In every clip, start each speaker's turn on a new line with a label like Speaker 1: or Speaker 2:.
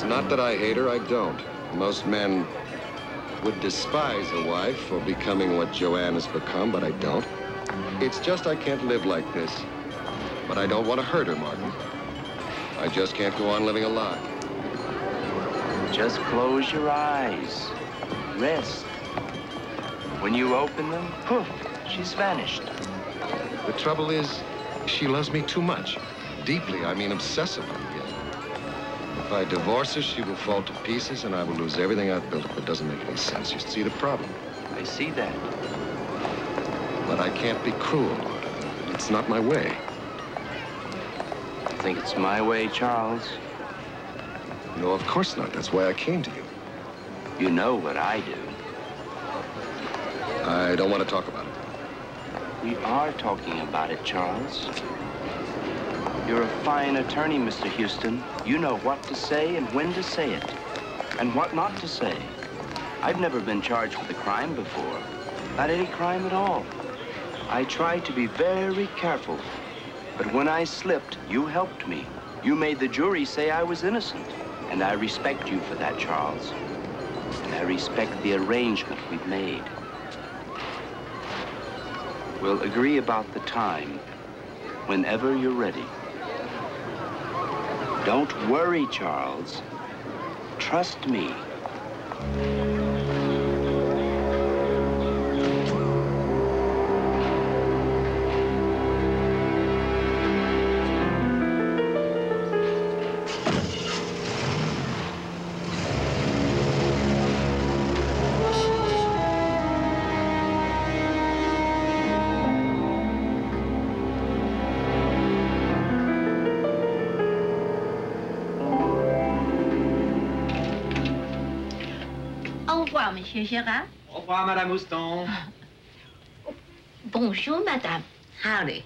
Speaker 1: not that I hate her, I don't. Most men would despise a wife for becoming what Joanne has become, but I don't. It's just I can't live like this. But I don't want to hurt her, Martin. I just can't go on living a lie.
Speaker 2: Just close your eyes. Rest. When you open them, poof, she's vanished.
Speaker 1: The trouble is, she loves me too much. Deeply, I mean obsessively. If I divorce her, she will fall to pieces and I will lose everything I've built up. It doesn't make any sense. You see the problem?
Speaker 2: I see that.
Speaker 1: But I can't be cruel. It's not my way.
Speaker 2: I think it's my way, Charles.
Speaker 1: No, of course not. That's why I came to you.
Speaker 2: You know what I do.
Speaker 1: I don't want to talk about it.
Speaker 2: We are talking about it, Charles. You're a fine attorney, Mr. Houston. You know what to say and when to say it, and what not to say. I've never been charged with a crime before. Not any crime at all. I tried to be very careful. But when I slipped, you helped me. You made the jury say I was innocent. And I respect you for that, Charles. And I respect the arrangement we've made. We'll agree about the time whenever you're ready. Don't worry, Charles. Trust me.
Speaker 3: Au revoir, Monsieur Gérard.
Speaker 4: Au revoir, Madame Houston.
Speaker 3: Bonjour, Madame. Howdy.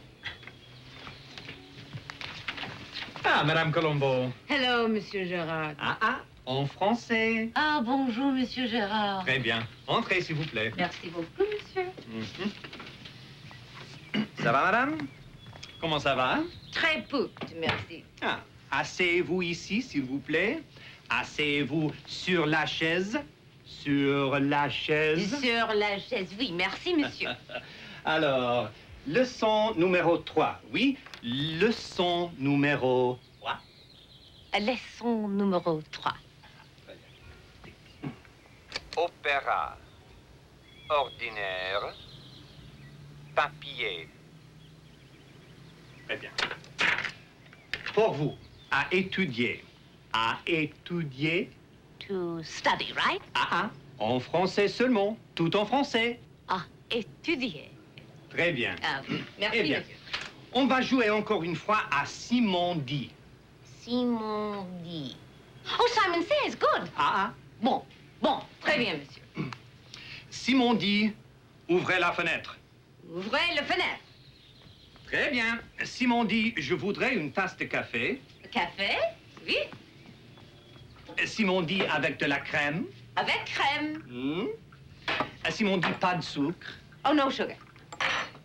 Speaker 4: Ah, Madame Colombo.
Speaker 5: Hello, Monsieur Gérard.
Speaker 4: Ah, en français.
Speaker 5: Ah, bonjour, Monsieur Gérard.
Speaker 4: Très bien. Entrez, s'il vous plaît.
Speaker 5: Merci beaucoup, monsieur.
Speaker 4: Ça va, Madame? Comment ça va?
Speaker 5: Très peu, merci.
Speaker 4: Ah, asseyez-vous ici, s'il vous plaît. Asseyez-vous sur la chaise. Sur la chaise.
Speaker 5: Sur la chaise, oui, merci, monsieur.
Speaker 4: Alors, leçon numéro 3. Oui, leçon numéro 3.
Speaker 5: Leçon numéro 3.
Speaker 6: Opéra. Ordinaire. Papier.
Speaker 4: Très bien. Pour vous, à étudier. À étudier.
Speaker 5: To study, right?
Speaker 4: En français seulement. Tout en français.
Speaker 5: Ah, étudier.
Speaker 4: Très bien.
Speaker 5: Ah, oui. Merci,
Speaker 4: Eh bien,
Speaker 5: monsieur.
Speaker 4: on va jouer encore une fois à Simon dit.
Speaker 5: Simon dit. Oh, Simon says, good. Bon, très bien, monsieur.
Speaker 4: Simon dit, ouvrez la fenêtre.
Speaker 5: Ouvrez la fenêtre.
Speaker 4: Très bien. Simon dit, je voudrais une tasse de café.
Speaker 5: Café, oui.
Speaker 4: Simon dit, avec de la crème.
Speaker 5: Avec crème.
Speaker 4: Simon dit, pas de sucre.
Speaker 5: Oh, no sugar.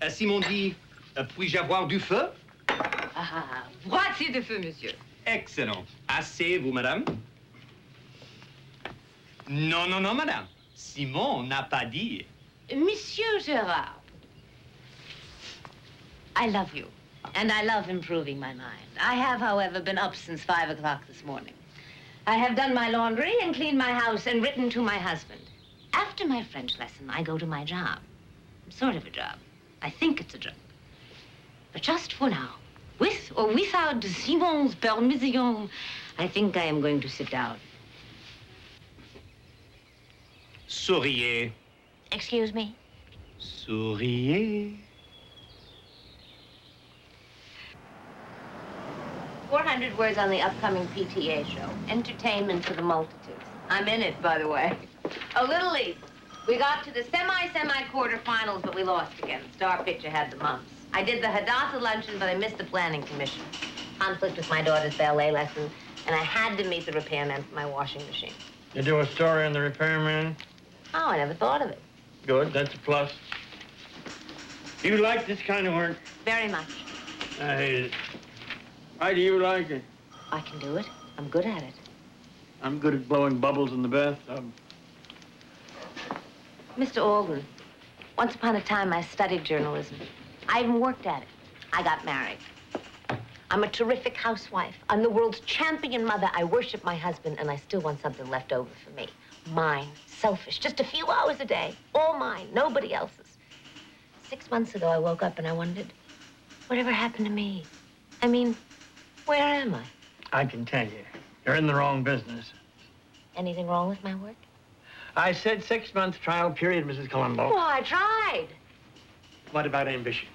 Speaker 4: Simon dit, puis-je avoir du feu?
Speaker 5: Voici de feu, monsieur.
Speaker 4: Excellent. Asseyez-vous, madame. Non, madame. Simon n'a pas dit.
Speaker 5: Monsieur Gérard, I love you, and I love improving my mind. I have, however, been up since 5 o'clock this morning. I have done my laundry and cleaned my house and written to my husband. After my French lesson, I go to my job. Sort of a job. I think it's a job. But just for now, with or without Simon's permission, I think I am going to sit down.
Speaker 4: Souriez.
Speaker 5: Excuse me?
Speaker 4: Souriez.
Speaker 5: 400 words on the upcoming PTA show. Entertainment for the multitudes. I'm in it, by the way. Oh, Little League. We got to the semi-quarterfinals, but we lost again. Star Picture had the mumps. I did the Hadassah luncheon, but I missed the planning commission. Conflict with my daughter's ballet lesson, and I had to meet the repairman for my washing machine.
Speaker 7: You do a story on the repairman?
Speaker 5: Oh, I never thought of it.
Speaker 7: Good, that's a plus. You like this kind of work?
Speaker 5: Very much.
Speaker 7: I hate it. Why do you like it?
Speaker 5: I can do it. I'm good at it.
Speaker 7: I'm good at blowing bubbles in the bathtub.
Speaker 5: Mr. Alden, once upon a time I studied journalism. I even worked at it. I got married. I'm a terrific housewife. I'm the world's champion mother. I worship my husband, and I still want something left over for me. Mine, selfish, just a few hours a day. All mine, nobody else's. 6 months ago, I woke up and I wondered, whatever happened to me? I mean, where am I?
Speaker 7: I can tell you, you're in the wrong business.
Speaker 5: Anything wrong with my work?
Speaker 7: I said 6-month trial period, Mrs. Colombo.
Speaker 5: Well, I tried.
Speaker 7: What about ambition?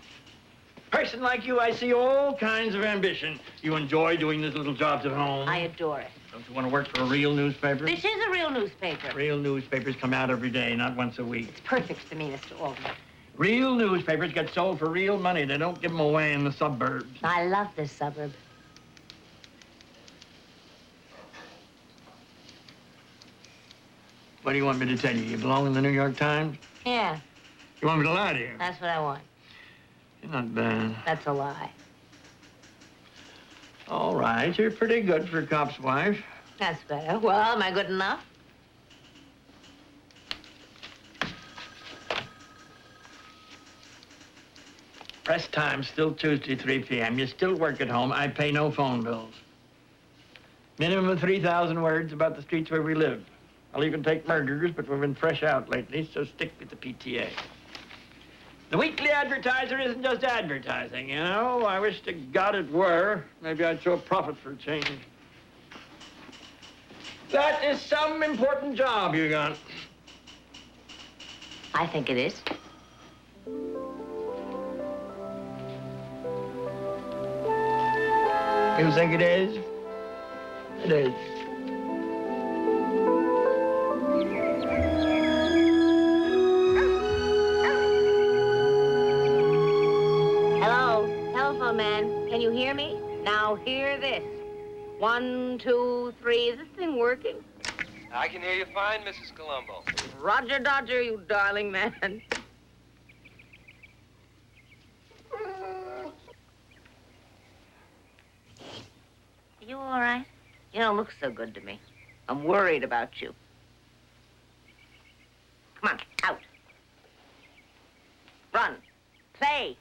Speaker 7: Person like you, I see all kinds of ambition. You enjoy doing these little jobs at home.
Speaker 5: I adore it.
Speaker 7: Don't you want to work for a real newspaper?
Speaker 5: This is a real newspaper.
Speaker 7: Real newspapers come out every day, not once a week.
Speaker 5: It's perfect for me, Mr. Alden.
Speaker 7: Real newspapers get sold for real money. They don't give them away in the suburbs.
Speaker 5: I love this suburb.
Speaker 7: What do you want me to tell you? You belong in the New York Times?
Speaker 5: Yeah,
Speaker 7: You want me to lie to you?
Speaker 5: that's what I want.
Speaker 7: You're not bad.
Speaker 5: That's a lie.
Speaker 7: All right, you're pretty good for a cop's wife.
Speaker 5: That's better. Well, am I good enough?
Speaker 7: Press time, still Tuesday, 3 p.m. You still work at home. I pay no phone bills. Minimum of 3,000 words about the streets where we live. I'll even take murderers, but we've been fresh out lately, so stick with the PTA. The Weekly Advertiser isn't just advertising, you know? I wish to God it were. Maybe I'd show a profit for a change. That is some important job you got.
Speaker 5: I think it is.
Speaker 7: You think it is? It is.
Speaker 5: Hello, telephone man. Can you hear me? Now hear this. 1, 2, 3. Is this thing working?
Speaker 6: I can hear you fine, Mrs. Colombo.
Speaker 5: Roger Dodger, you darling man. You all right? You don't look so good to me. I'm worried about you. Come on, out. Run. Play.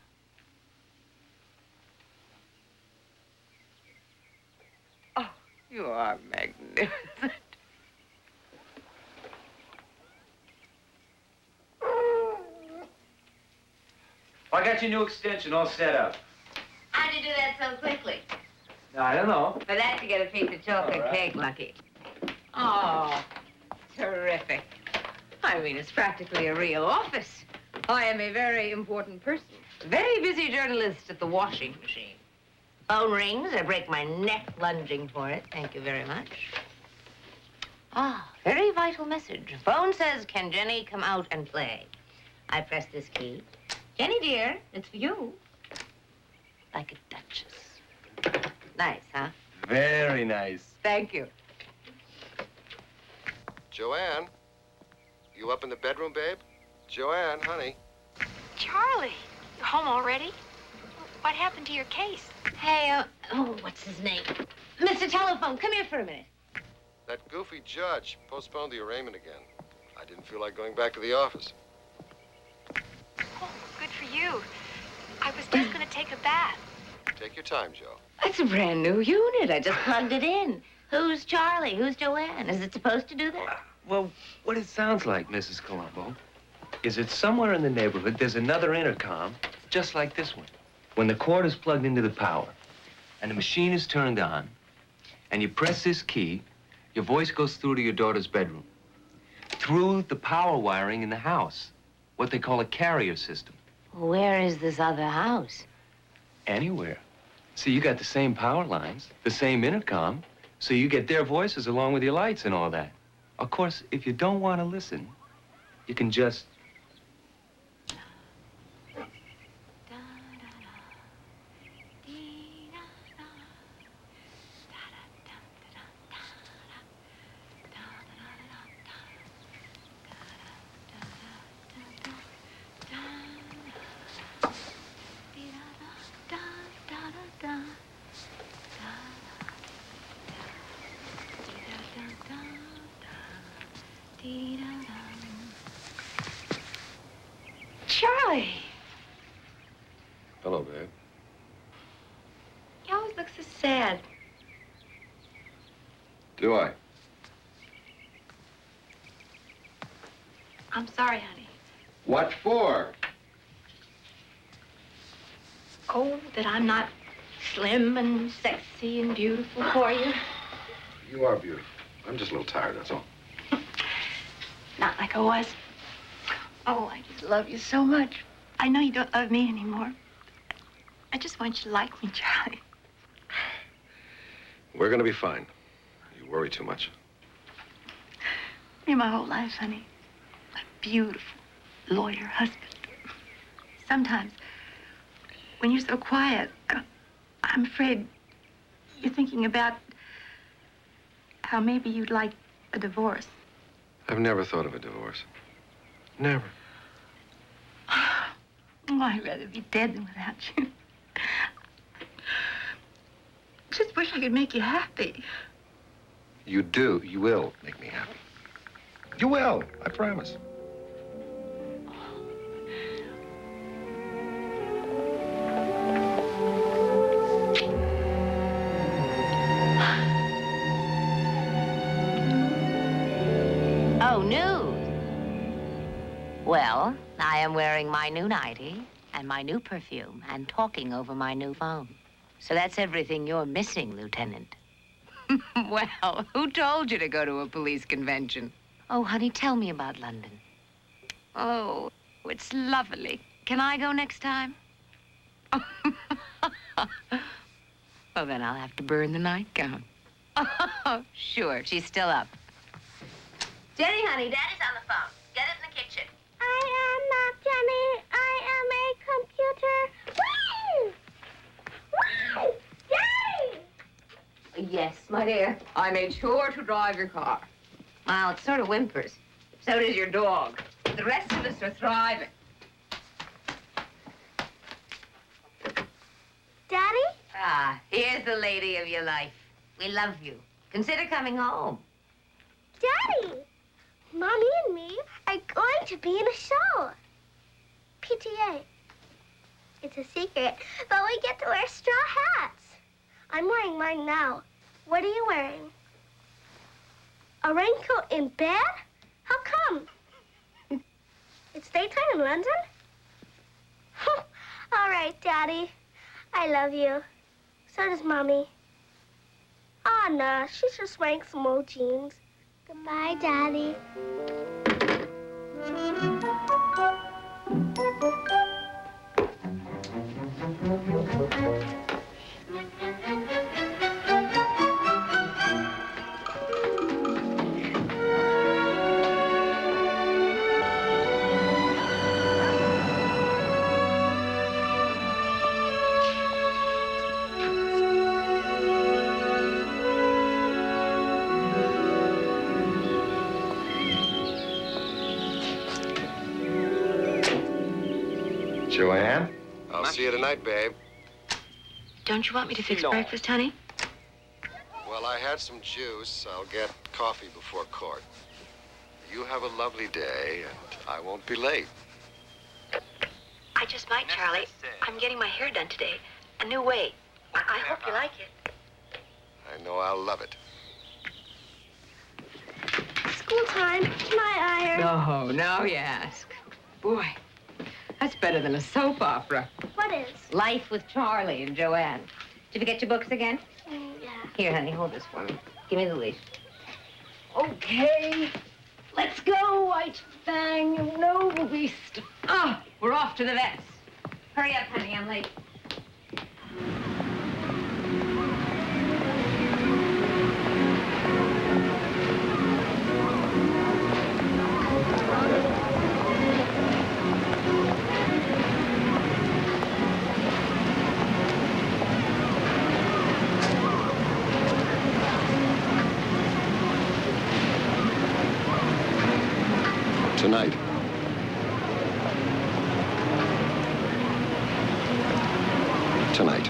Speaker 5: Oh, you are magnificent.
Speaker 6: I got your new extension all set up.
Speaker 5: How'd you do that so quickly?
Speaker 6: I don't know.
Speaker 5: For that, you get a piece of chocolate
Speaker 6: All right.
Speaker 5: cake, Lucky. Oh, terrific. I mean, it's practically a real office. I am a very important person. Very busy journalist at the washing machine. Phone rings. I break my neck lunging for it. Thank you very much. Ah, very vital message. Phone says, can Jenny come out and play? I press this key. Jenny, dear, it's for you. Like a duchess. Nice, huh?
Speaker 6: Very nice.
Speaker 5: Thank you.
Speaker 1: Joanne? You up in the bedroom, babe? Joanne, honey.
Speaker 8: Charlie, you're home already? What happened to your case?
Speaker 5: Hey, what's his name? Mr. Telephone, come here for a minute.
Speaker 1: That goofy judge postponed the arraignment again. I didn't feel like going back to the office.
Speaker 8: Oh, good for you. I was just going to take a bath.
Speaker 1: Take your time, Joe.
Speaker 5: That's a brand new unit. I just plugged it in. Who's Charlie? Who's Joanne? Is it supposed to do that?
Speaker 6: Well, what it sounds like, Mrs. Colombo, is that somewhere in the neighborhood there's another intercom just like this one. When the cord is plugged into the power and the machine is turned on and you press this key, your voice goes through to your daughter's bedroom. Through the power wiring in the house, what they call a carrier system.
Speaker 5: Where is this other house?
Speaker 6: Anywhere. See, you got the same power lines, the same intercom, so you get their voices along with your lights and all that. Of course, if you don't want to listen, you can just...
Speaker 8: Charlie.
Speaker 1: Hello, babe.
Speaker 8: You always look so sad.
Speaker 1: Do I?
Speaker 8: I'm sorry, honey.
Speaker 1: What for?
Speaker 8: Oh, that I'm not slim and sexy and beautiful for you.
Speaker 1: You are beautiful. I'm just a little tired, that's all.
Speaker 8: Not like I was. Oh, I just love you so much. I know you don't love me anymore. I just want you to like me, Charlie.
Speaker 1: We're gonna be fine. You worry too much.
Speaker 8: You're my whole life, honey. A beautiful lawyer husband. Sometimes, when you're so quiet, I'm afraid you're thinking about how maybe you'd like a divorce.
Speaker 1: I've never thought of a divorce. Never.
Speaker 8: Oh, I'd rather be dead than without you. Just wish I could make you happy.
Speaker 1: You do. You will make me happy. You will. I promise.
Speaker 5: Oh, news. Well, I am wearing my new nightie and my new perfume and talking over my new phone. So that's everything you're missing, Lieutenant. Well, who told you to go to a police convention? Oh, honey, tell me about London. Oh, it's lovely. Can I go next time? Well, then I'll have to burn the nightgown. Oh, sure. She's still up. Jenny, honey, Daddy's on the phone. Get it in the kitchen.
Speaker 9: I am not Jenny. I am a computer. Woo! Woo! Daddy!
Speaker 5: Yes, my dear. I made sure to drive your car. Well, it sort of whimpers. So does your dog. The rest of us are thriving.
Speaker 9: Daddy?
Speaker 5: Ah, here's the lady of your life. We love you. Consider coming home.
Speaker 9: Daddy! Mommy and me are going to be in a show. PTA. It's a secret, but we get to wear straw hats. I'm wearing mine now. What are you wearing? A raincoat in bed? How come? It's daytime in London? All right, Daddy. I love you. So does Mommy. Oh, no, she's just wearing some old jeans. Goodbye, Daddy.
Speaker 1: Joanne? I'll see you tonight, babe.
Speaker 8: Don't you want me to fix breakfast, honey?
Speaker 1: Well, I had some juice. I'll get coffee before court. You have a lovely day, and I won't be late.
Speaker 8: I just might, Charlie. I'm getting my hair done today. A new way. I hope you like it.
Speaker 1: I know I'll love it.
Speaker 9: School time. Can I iron?
Speaker 5: Oh, now you ask. Boy, that's better than a soap opera.
Speaker 9: What is?
Speaker 5: Life with Charlie and Joanne. Did you get your books again?
Speaker 9: Yeah.
Speaker 5: Here, honey, hold this for me. Give me the leash. Okay, let's go, White Fang, you noble beast. Ah, we're off to the vets. Hurry up, honey, I'm late.
Speaker 1: Tonight. Tonight.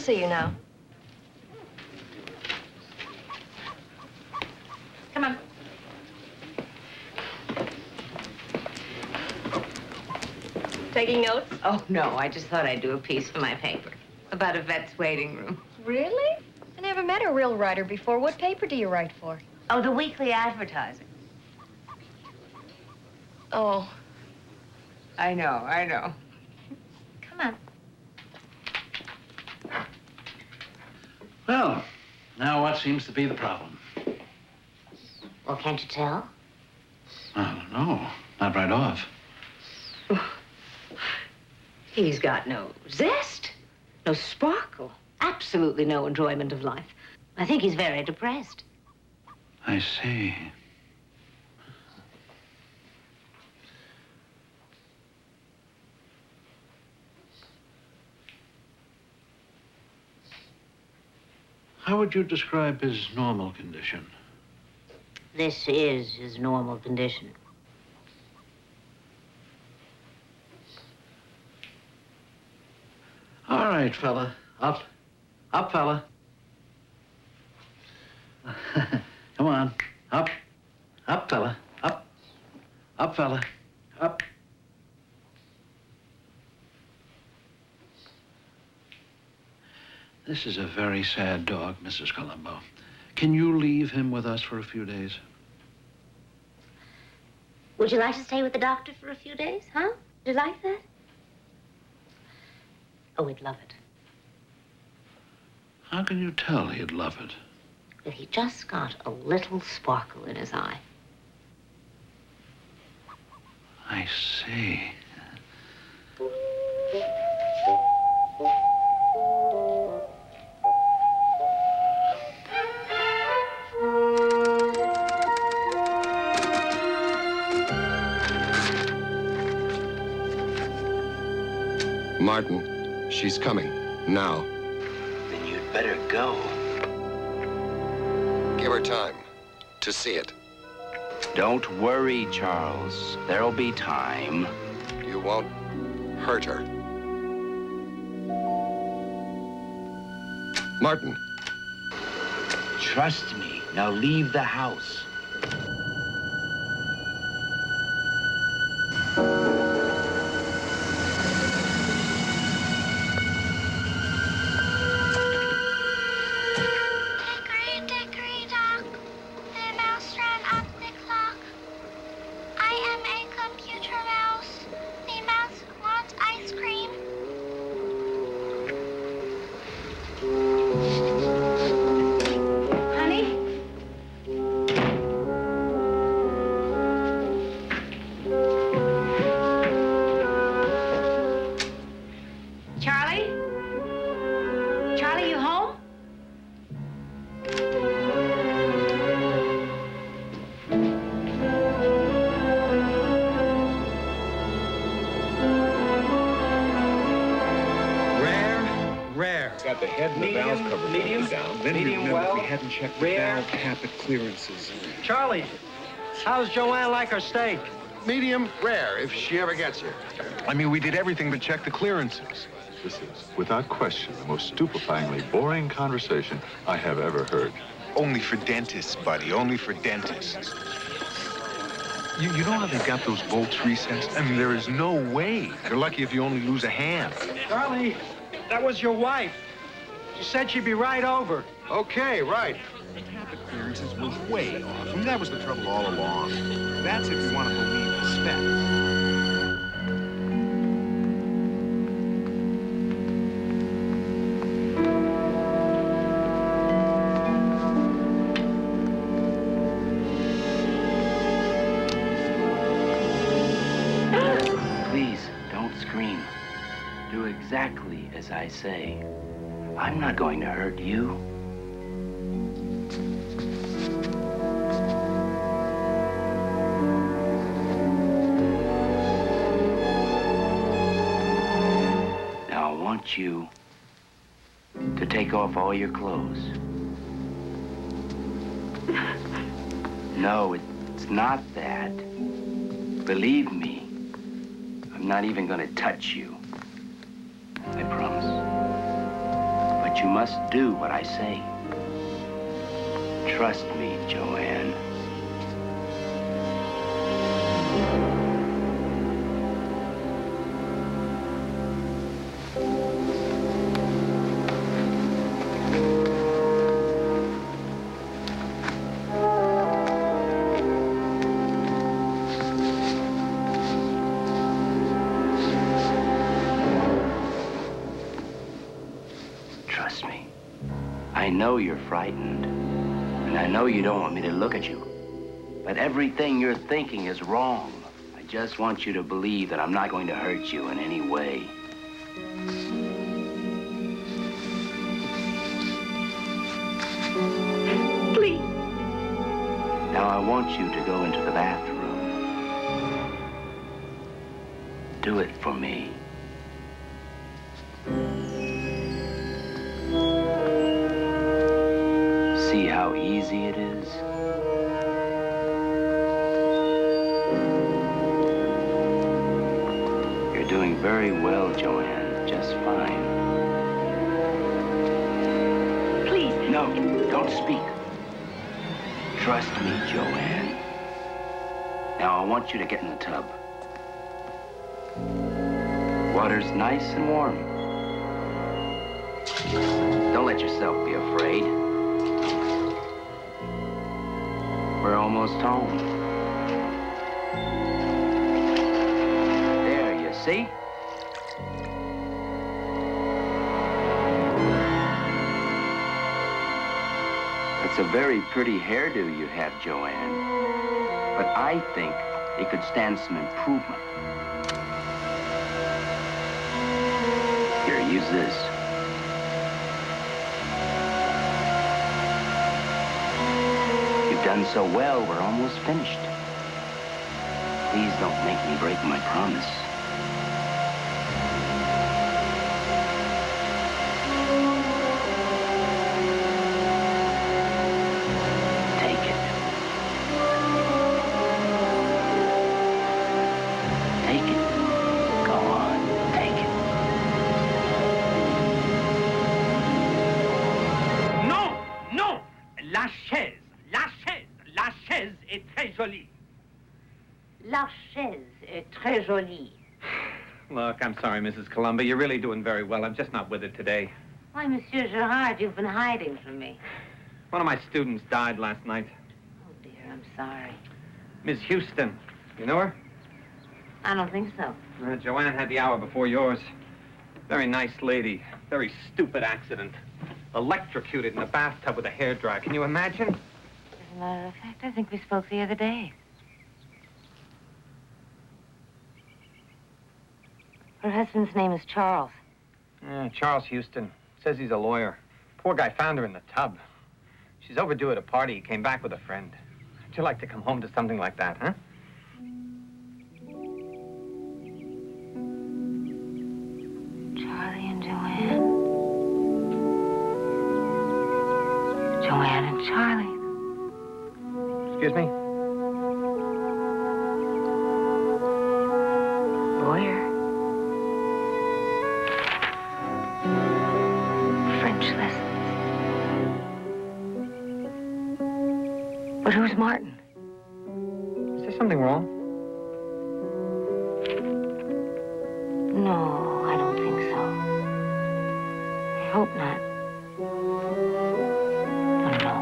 Speaker 10: see you now.
Speaker 5: Come on.
Speaker 10: Taking notes?
Speaker 5: Oh, no, I just thought I'd do a piece for my paper about a vet's waiting room.
Speaker 10: Really? I never met a real writer before. What paper do you write for?
Speaker 5: Oh, the Weekly Advertiser.
Speaker 10: Oh.
Speaker 5: I know. Come on.
Speaker 11: Well, now what seems to be the problem?
Speaker 5: Well, can't you tell?
Speaker 11: I don't know. Not right off.
Speaker 5: He's got no zest, no sparkle, absolutely no enjoyment of life. I think he's very depressed.
Speaker 11: I see. How would you describe his normal condition?
Speaker 5: This is his normal condition.
Speaker 11: All right, fella. Up. Up, fella. Come on. Up. Up, fella. Up. Up, fella. Up. This is a very sad dog, Mrs. Colombo. Can you leave him with us for a few days?
Speaker 5: Would you like to stay with the doctor for a few days, huh? Would you like that? Oh, he'd love it.
Speaker 11: How can you tell he'd love it?
Speaker 5: If he just got a little sparkle in his eye.
Speaker 11: I see.
Speaker 1: Martin, she's coming. Now.
Speaker 2: Then you'd better go.
Speaker 1: Give her time to see it.
Speaker 2: Don't worry, Charles. There'll be time.
Speaker 1: You won't hurt her. Martin.
Speaker 2: Trust me. Now leave the house.
Speaker 12: The head and the valve cover medium, down. Then
Speaker 4: medium
Speaker 12: remember,
Speaker 4: well,
Speaker 12: we hadn't checked the
Speaker 4: rare.
Speaker 12: valve cap at clearances.
Speaker 4: Charlie, how's Joanne like her steak?
Speaker 1: Medium rare, if she ever gets here.
Speaker 12: I mean, we did everything but check the clearances.
Speaker 13: This is, without question, the most stupefyingly boring conversation I have ever heard.
Speaker 12: Only for dentists, buddy. Only for dentists. You know how they've got those bolts recessed? I mean, there is no way. You're lucky if you only lose a hand.
Speaker 4: Charlie, that was your wife. She said she'd be right over.
Speaker 1: Okay, right.
Speaker 12: The cap at clearances was way off. I mean, that was the trouble all along. That's if you want to believe the specs.
Speaker 2: Exactly as I say. I'm not going to hurt you. Now I want you to take off all your clothes. No, it's not that. Believe me, I'm not even going to touch you. I promise. But you must do what I say. Trust me, Joanne. Trust me. I know you're frightened, and I know you don't want me to look at you. But everything you're thinking is wrong. I just want you to believe that I'm not going to hurt you in any way.
Speaker 8: Please.
Speaker 2: Now I want you to go into the bathroom. Do it for me. See how easy it is? You're doing very well, Joanne. Just fine.
Speaker 8: Please.
Speaker 2: No, don't speak. Trust me, Joanne. Now I want you to get in the tub. Water's nice and warm. Don't let yourself be afraid. We're almost home. There, you see? It's a very pretty hairdo you have, Joanne. But I think it could stand some improvement. Here, use this. You've done so well, we're almost finished. Please don't make me break my promise. Take it. Take it. Go on, take it.
Speaker 4: Non, non, la chaise, la chaise, la chaise est très jolie.
Speaker 5: La chaise est très jolie.
Speaker 4: Look, I'm sorry, Mrs. Columba. You're really doing very well. I'm just not with it today.
Speaker 5: Why, Monsieur Gerard, you've been hiding from me.
Speaker 4: One of my students died last night.
Speaker 5: Oh, dear, I'm sorry.
Speaker 4: Miss Houston. You know her?
Speaker 5: I don't think so.
Speaker 4: Joanne had the hour before yours. Very nice lady. Very stupid accident. Electrocuted in the bathtub with a hairdryer. Can you imagine?
Speaker 5: As a matter of fact, I think we spoke the other day. Her husband's name is Charles.
Speaker 4: Yeah, Charles Houston. Says he's a lawyer. Poor guy found her in the tub. She's overdue at a party. He came back with a friend. How'd you like to come home to something like that, huh?
Speaker 5: Charlie and Joanne. Joanne and Charlie.
Speaker 4: Excuse me?
Speaker 5: Lawyer. French lessons. But who's Martin?
Speaker 4: Is there something wrong?
Speaker 5: No, I don't think so. I hope not. No.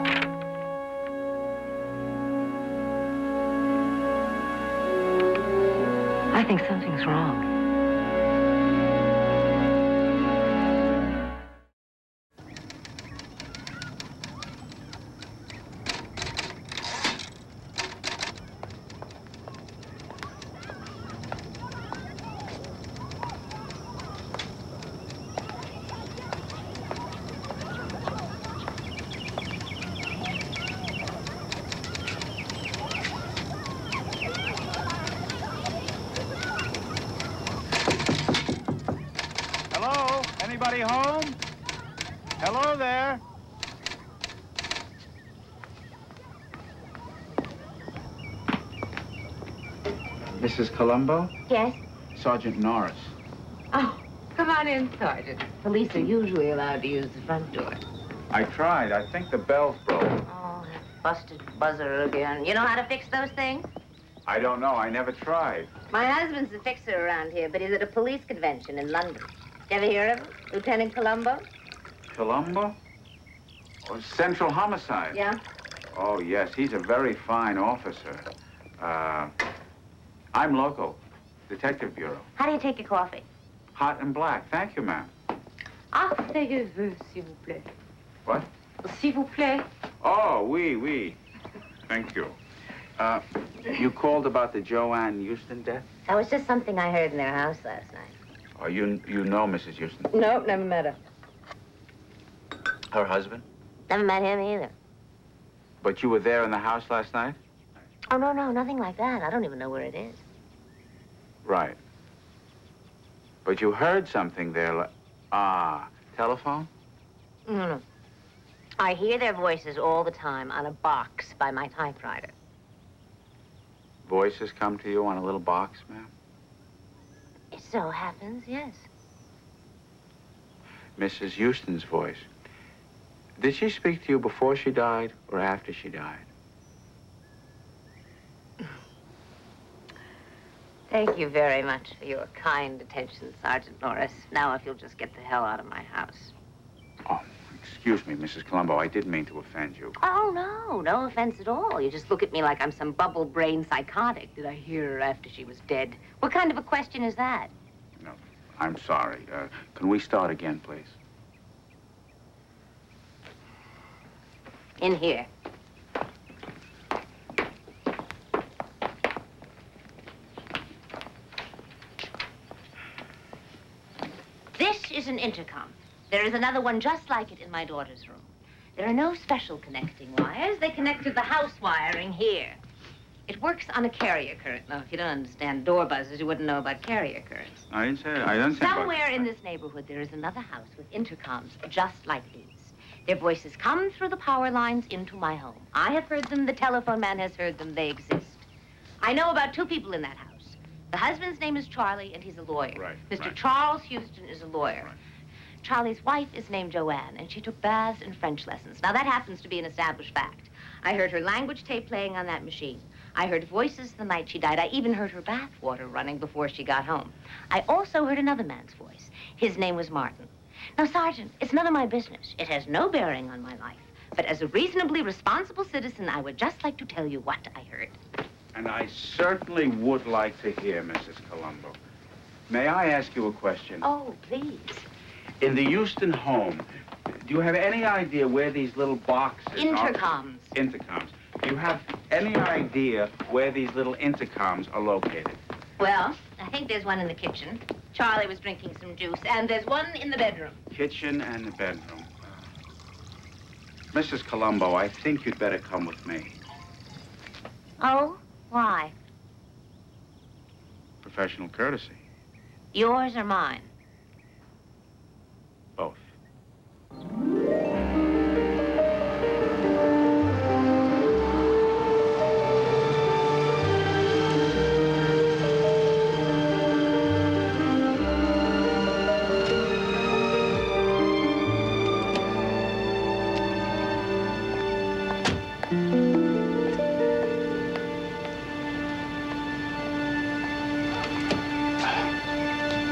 Speaker 5: I think something's wrong.
Speaker 14: Hello? Anybody home? Hello there?
Speaker 15: Mrs. Columbo?
Speaker 5: Yes?
Speaker 15: Sergeant Norris.
Speaker 5: Oh, come on on in, Sergeant. Police are usually allowed to use the front door.
Speaker 14: I tried. I think the bell's broke.
Speaker 5: Oh, that busted buzzer again. You know how to fix those things?
Speaker 14: I don't know. I never tried.
Speaker 5: My husband's a fixer around here, but he's at a police convention in London. You ever hear of him? Lieutenant Colombo?
Speaker 14: Colombo? Oh, Central Homicide.
Speaker 5: Yeah?
Speaker 14: Oh, yes. He's a very fine officer. I'm local. Detective Bureau.
Speaker 5: How do you take your coffee?
Speaker 14: Hot and black. Thank you, ma'am.
Speaker 5: Asseyez-vous, s'il vous plaît.
Speaker 14: What?
Speaker 5: S'il vous plaît.
Speaker 14: Oh, oui. Thank you. You called about the Joanne Houston death?
Speaker 5: That was just something I heard in their house last night.
Speaker 14: Oh, you know Mrs. Houston?
Speaker 5: Nope, never met her.
Speaker 14: Her husband?
Speaker 5: Never met him either.
Speaker 14: But you were there in the house last night?
Speaker 5: Oh, no, nothing like that. I don't even know where it is.
Speaker 14: Right. But you heard something there. Telephone?
Speaker 5: No. I hear their voices all the time on a box by my typewriter.
Speaker 14: Voices come to you on a little box, ma'am?
Speaker 5: It so happens, yes.
Speaker 14: Mrs. Houston's voice. Did she speak to you before she died or after she died?
Speaker 5: Thank you very much for your kind attention, Sergeant Norris. Now, if you'll just get the hell out of my house.
Speaker 14: Oh, excuse me, Mrs. Colombo. I didn't mean to offend you.
Speaker 5: Oh, no offense at all. You just look at me like I'm some bubble-brained psychotic. Did I hear her after she was dead? What kind of a question is that?
Speaker 14: No, I'm sorry. Can we start again, please?
Speaker 5: In here. This is an intercom. There is another one just like it in my daughter's room. There are no special connecting wires. They connect to the house wiring here. It works on a carrier current. Now, if you don't understand door buzzers, you wouldn't know about carrier currents.
Speaker 14: I didn't say
Speaker 5: Somewhere in this neighborhood, there is another house with intercoms just like these. Their voices come through the power lines into my home. I have heard them. The telephone man has heard them. They exist. I know about 2 people in that house. The husband's name is Charlie, and he's a lawyer.
Speaker 14: Right.
Speaker 5: Mr. Charles Houston is a lawyer.
Speaker 14: Right.
Speaker 5: Charlie's wife is named Joanne, and she took baths and French lessons. Now, that happens to be an established fact. I heard her language tape playing on that machine. I heard voices the night she died. I even heard her bath water running before she got home. I also heard another man's voice. His name was Martin. Now, Sergeant, it's none of my business. It has no bearing on my life. But as a reasonably responsible citizen, I would just like to tell you what I heard.
Speaker 14: And I certainly would like to hear, Mrs. Colombo. May I ask you a question?
Speaker 5: Oh, please.
Speaker 14: In the Houston home, do you have any idea where these little boxes
Speaker 5: Intercoms.
Speaker 14: are? Intercoms. Do you have any idea where these little intercoms are located?
Speaker 5: Well, I think there's one in the kitchen. Charlie was drinking some juice, and there's one in the bedroom.
Speaker 14: Kitchen and the bedroom. Mrs. Colombo, I think you'd better come with me.
Speaker 5: Oh? Why?
Speaker 14: Professional courtesy.
Speaker 5: Yours or mine?
Speaker 14: Both.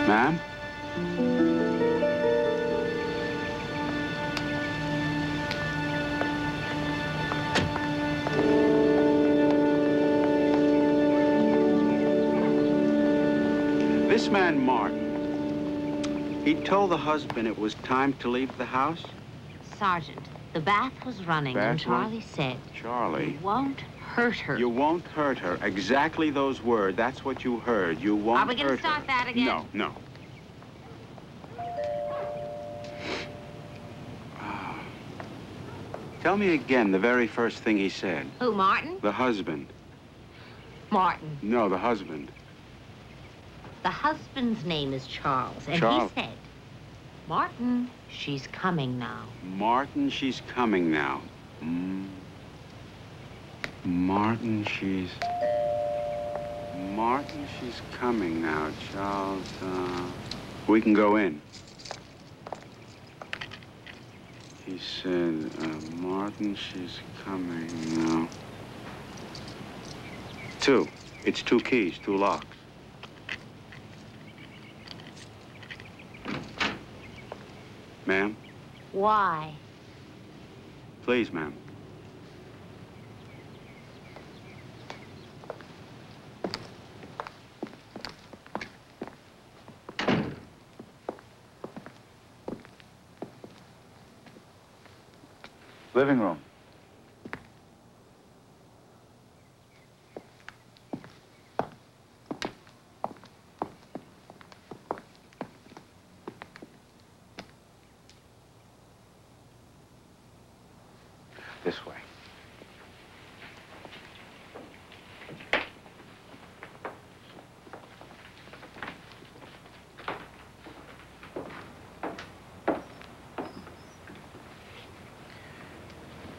Speaker 14: Ma'am? This man, Martin, he told the husband it was time to leave the house?
Speaker 5: Sergeant, the bath was running, and Charlie said,
Speaker 14: Charlie.
Speaker 5: "You won't hurt her."
Speaker 14: You won't hurt her. Exactly those words. That's what you heard. You won't hurt her.
Speaker 5: Are we going to start that again?
Speaker 14: No. Tell me again the very first thing he said.
Speaker 5: Who, Martin?
Speaker 14: The husband.
Speaker 5: Martin.
Speaker 14: No, the husband.
Speaker 5: The husband's name is Charles, and
Speaker 14: Charles.
Speaker 5: he said, "Martin, she's coming now."
Speaker 14: Martin, she's coming now. Martin, she's coming now, Charles. We can go in. He said, Martin, she's coming now. 2. It's 2 keys, 2 locks. Ma'am?
Speaker 5: Why?
Speaker 14: Please, ma'am. Living room. This way.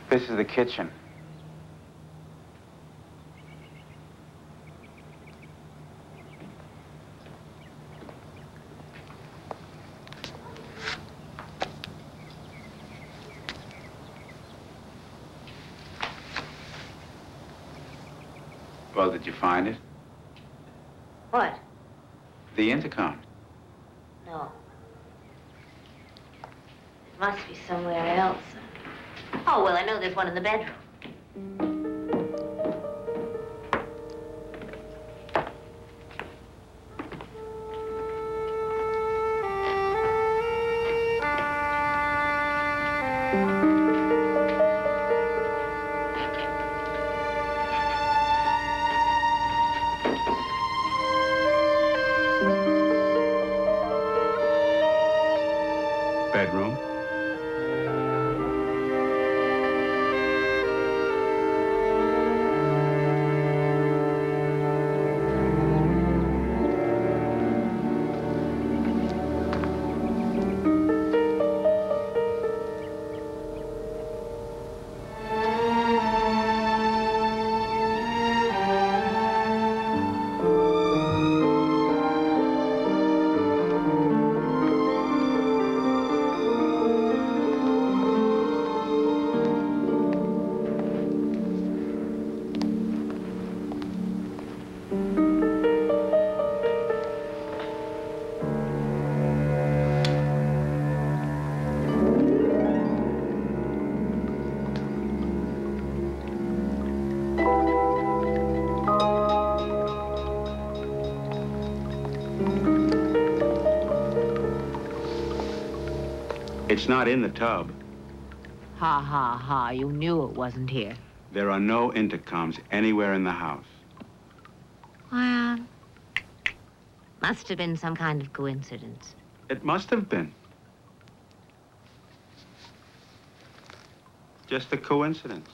Speaker 14: This is the kitchen. Well, did you find it?
Speaker 5: What?
Speaker 14: The intercom.
Speaker 5: No. It must be somewhere else. Oh, well, I know there's one in the bedroom.
Speaker 14: Bedroom. It's not in the tub.
Speaker 5: Ha, ha, ha. You knew it wasn't here.
Speaker 14: There are no intercoms anywhere in the house.
Speaker 5: Well, must have been some kind of coincidence.
Speaker 14: It must have been. Just a coincidence.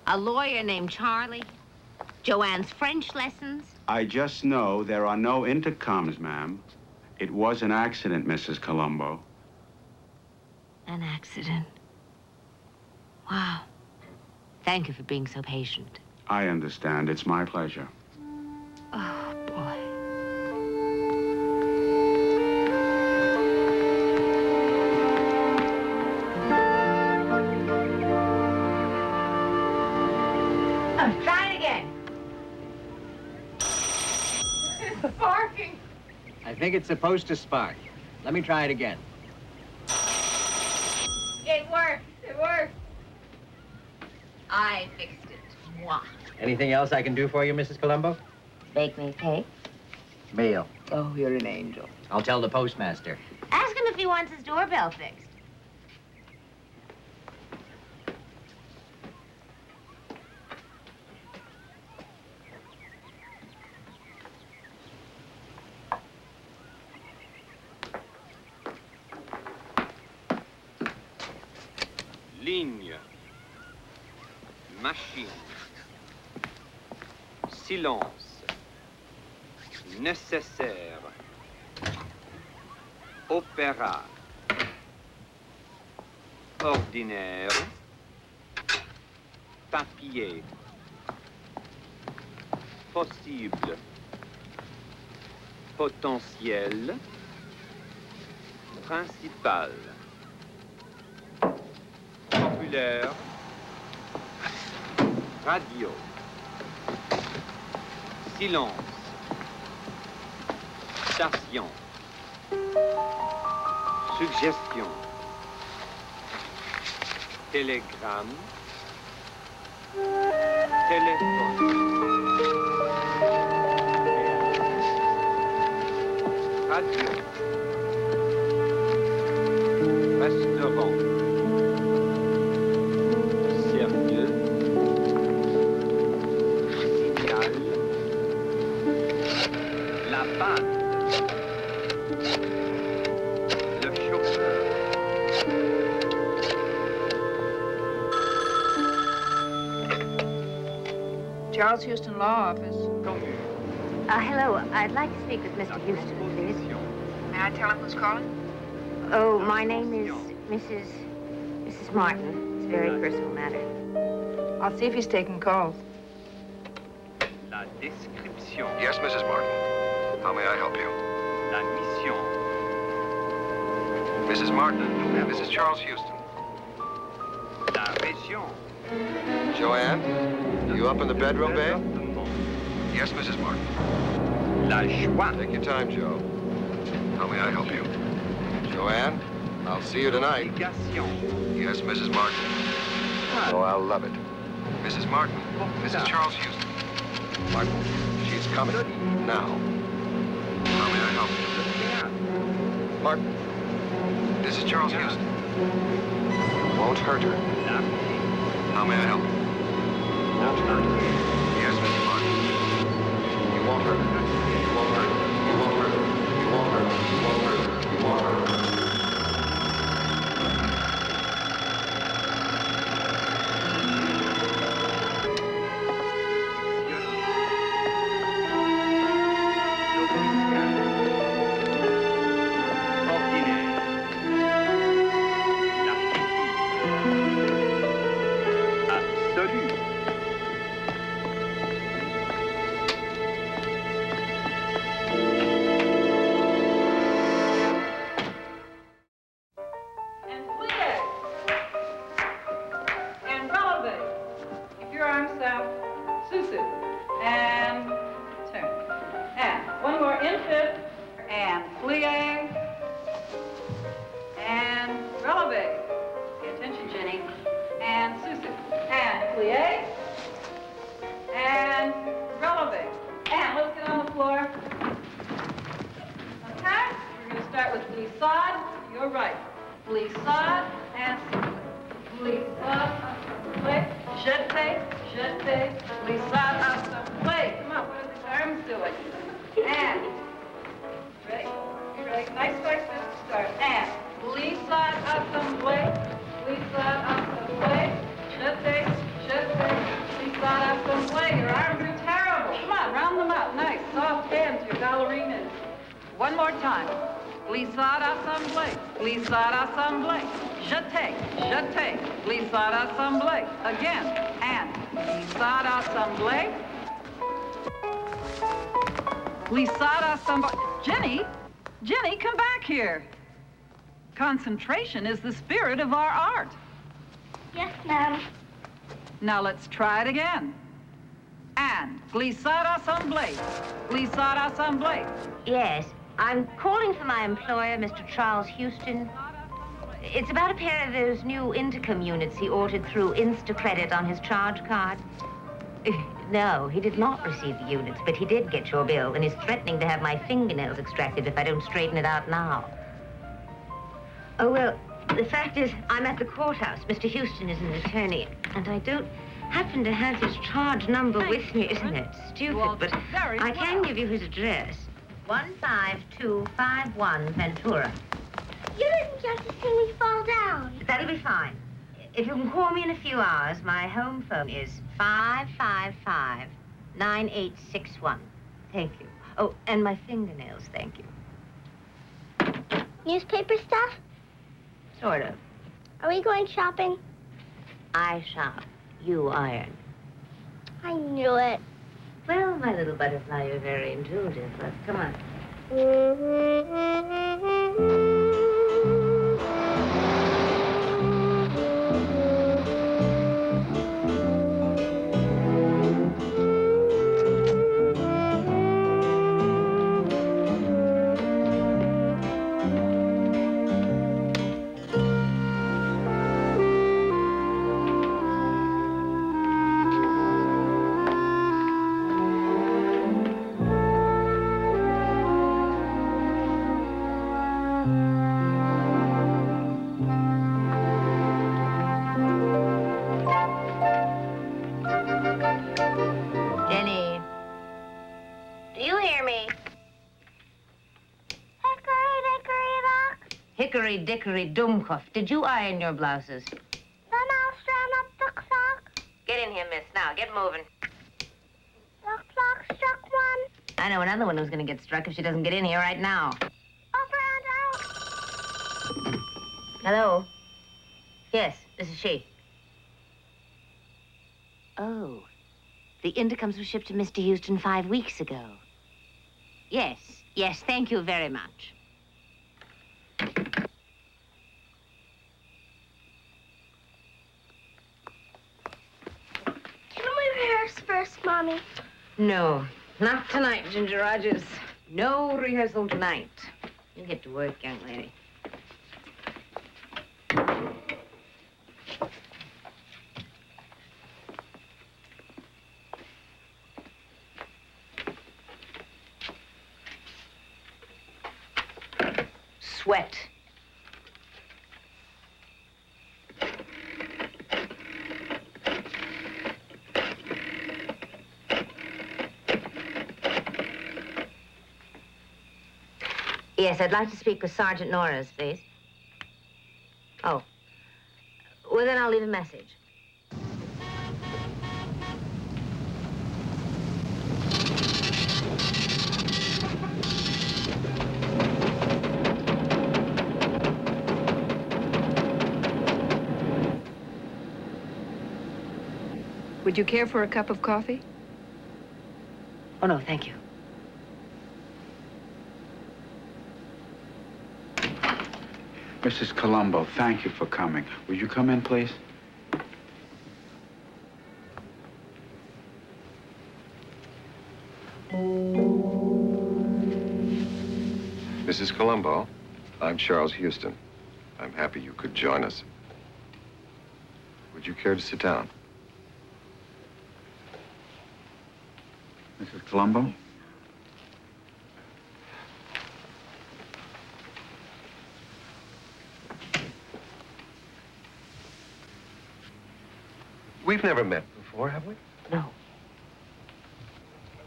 Speaker 5: A lawyer named Charlie? Joanne's French lessons?
Speaker 14: I just know there are no intercoms, ma'am. It was an accident, Mrs. Colombo.
Speaker 5: An accident. Wow. Thank you for being so patient.
Speaker 14: I understand. It's my pleasure.
Speaker 5: Oh, boy. Oh, try it again.
Speaker 4: Sparking! I think it's supposed to spark. Let me try it again.
Speaker 5: It worked. It worked. I fixed it. Mwah.
Speaker 4: Anything else I can do for you, Mrs. Colombo?
Speaker 5: Bake me a cake.
Speaker 4: Mail. Oh, you're an angel. I'll tell the postmaster.
Speaker 5: Ask him if he wants his doorbell fixed.
Speaker 15: Ligne. Machine. Silence. Nécessaire. Opéra. Ordinaire. Papier. Possible. Potentiel. Principal. Populaire. Radio. Silence. Station. Suggestion. Télégramme. Téléphone. Radio. Restaurant. Sérieux. Signal. La panne. Le chauffeur.
Speaker 16: Charles Houston Law Office.
Speaker 5: Hello. I'd like to speak with Mr. Houston, please.
Speaker 16: May I tell him who's calling?
Speaker 5: Oh, my name is Mrs. Martin. It's a very personal matter.
Speaker 16: I'll see if he's taking calls.
Speaker 15: La description.
Speaker 1: Yes, Mrs. Martin. How may I help you?
Speaker 15: La mission.
Speaker 1: Mrs. Martin, this is Charles Houston.
Speaker 15: La région.
Speaker 1: Joanne, you up in the bedroom, babe? Yes, Mrs. Martin.
Speaker 15: La joie.
Speaker 1: Take your time, Joe. How may I help you? Joanne, I'll see you tonight. Yes, Mrs. Martin. Oh, I'll love it. Mrs. Martin, this is Charles Houston. Martin, she's coming. Now. How may I help you? Martin, this is Charles Houston. You won't hurt her. How may I help you? Won't hurt her. Yes, Mrs. Martin. You won't hurt her. You won't hurt her. You won't hurt her. You won't hurt her. You won't hurt her. You won't hurt her.
Speaker 16: Jenny, come back here. Concentration is the spirit of our art.
Speaker 9: Yes, ma'am.
Speaker 16: Now let's try it again. And glissade assemblée. Glissade assemblée.
Speaker 5: Yes, I'm calling for my employer, Mr. Charles Houston. It's about a pair of those new intercom units he ordered through Instacredit on his charge card. No, he did not receive the units, but he did get your bill and is threatening to have my fingernails extracted if I don't straighten it out now. Oh, well, the fact is, I'm at the courthouse. Mr. Houston is an attorney, and I don't happen to have his charge number with me. Isn't it stupid? But I can give you his address. 15251 Ventura.
Speaker 9: You didn't just see me fall down.
Speaker 5: That'll be fine. If you can call me in a few hours, my home phone is 555-9861. Thank you. Oh, and my fingernails, thank you.
Speaker 9: Newspaper stuff?
Speaker 5: Sort of.
Speaker 9: Are we going shopping?
Speaker 5: I shop. You iron.
Speaker 9: I knew it.
Speaker 5: Well, my little butterfly, you're very intuitive. Come on. Jenny.
Speaker 9: Do you hear me? Hickory dickory dock.
Speaker 5: Hickory dickory doomcuff. Did you iron your blouses?
Speaker 9: The mouse ran up the clock.
Speaker 5: Get in here, miss. Now, get moving.
Speaker 9: The clock struck one.
Speaker 5: I know another one who's gonna get struck if she doesn't get in here right now.
Speaker 9: Over and out.
Speaker 5: Hello? Yes, this is she. Oh, the intercoms were shipped to Mr. Houston 5 weeks ago. Yes, thank you very much.
Speaker 9: Can we rehearse first, Mommy?
Speaker 5: No, not tonight, Ginger Rogers. No rehearsal tonight. You get to work, young lady. Sweat. Yes, I'd like to speak with Sergeant Norris, please. Oh. Well, then I'll leave a message.
Speaker 10: Would you care for a cup of coffee?
Speaker 5: Oh, no, thank you.
Speaker 14: Mrs. Colombo, thank you for coming. Will you come in, please?
Speaker 1: Mrs. Colombo, I'm Charles Houston. I'm happy you could join us. Would you care to sit down?
Speaker 14: Mrs. Colombo?
Speaker 1: We've never met before, have we?
Speaker 5: No.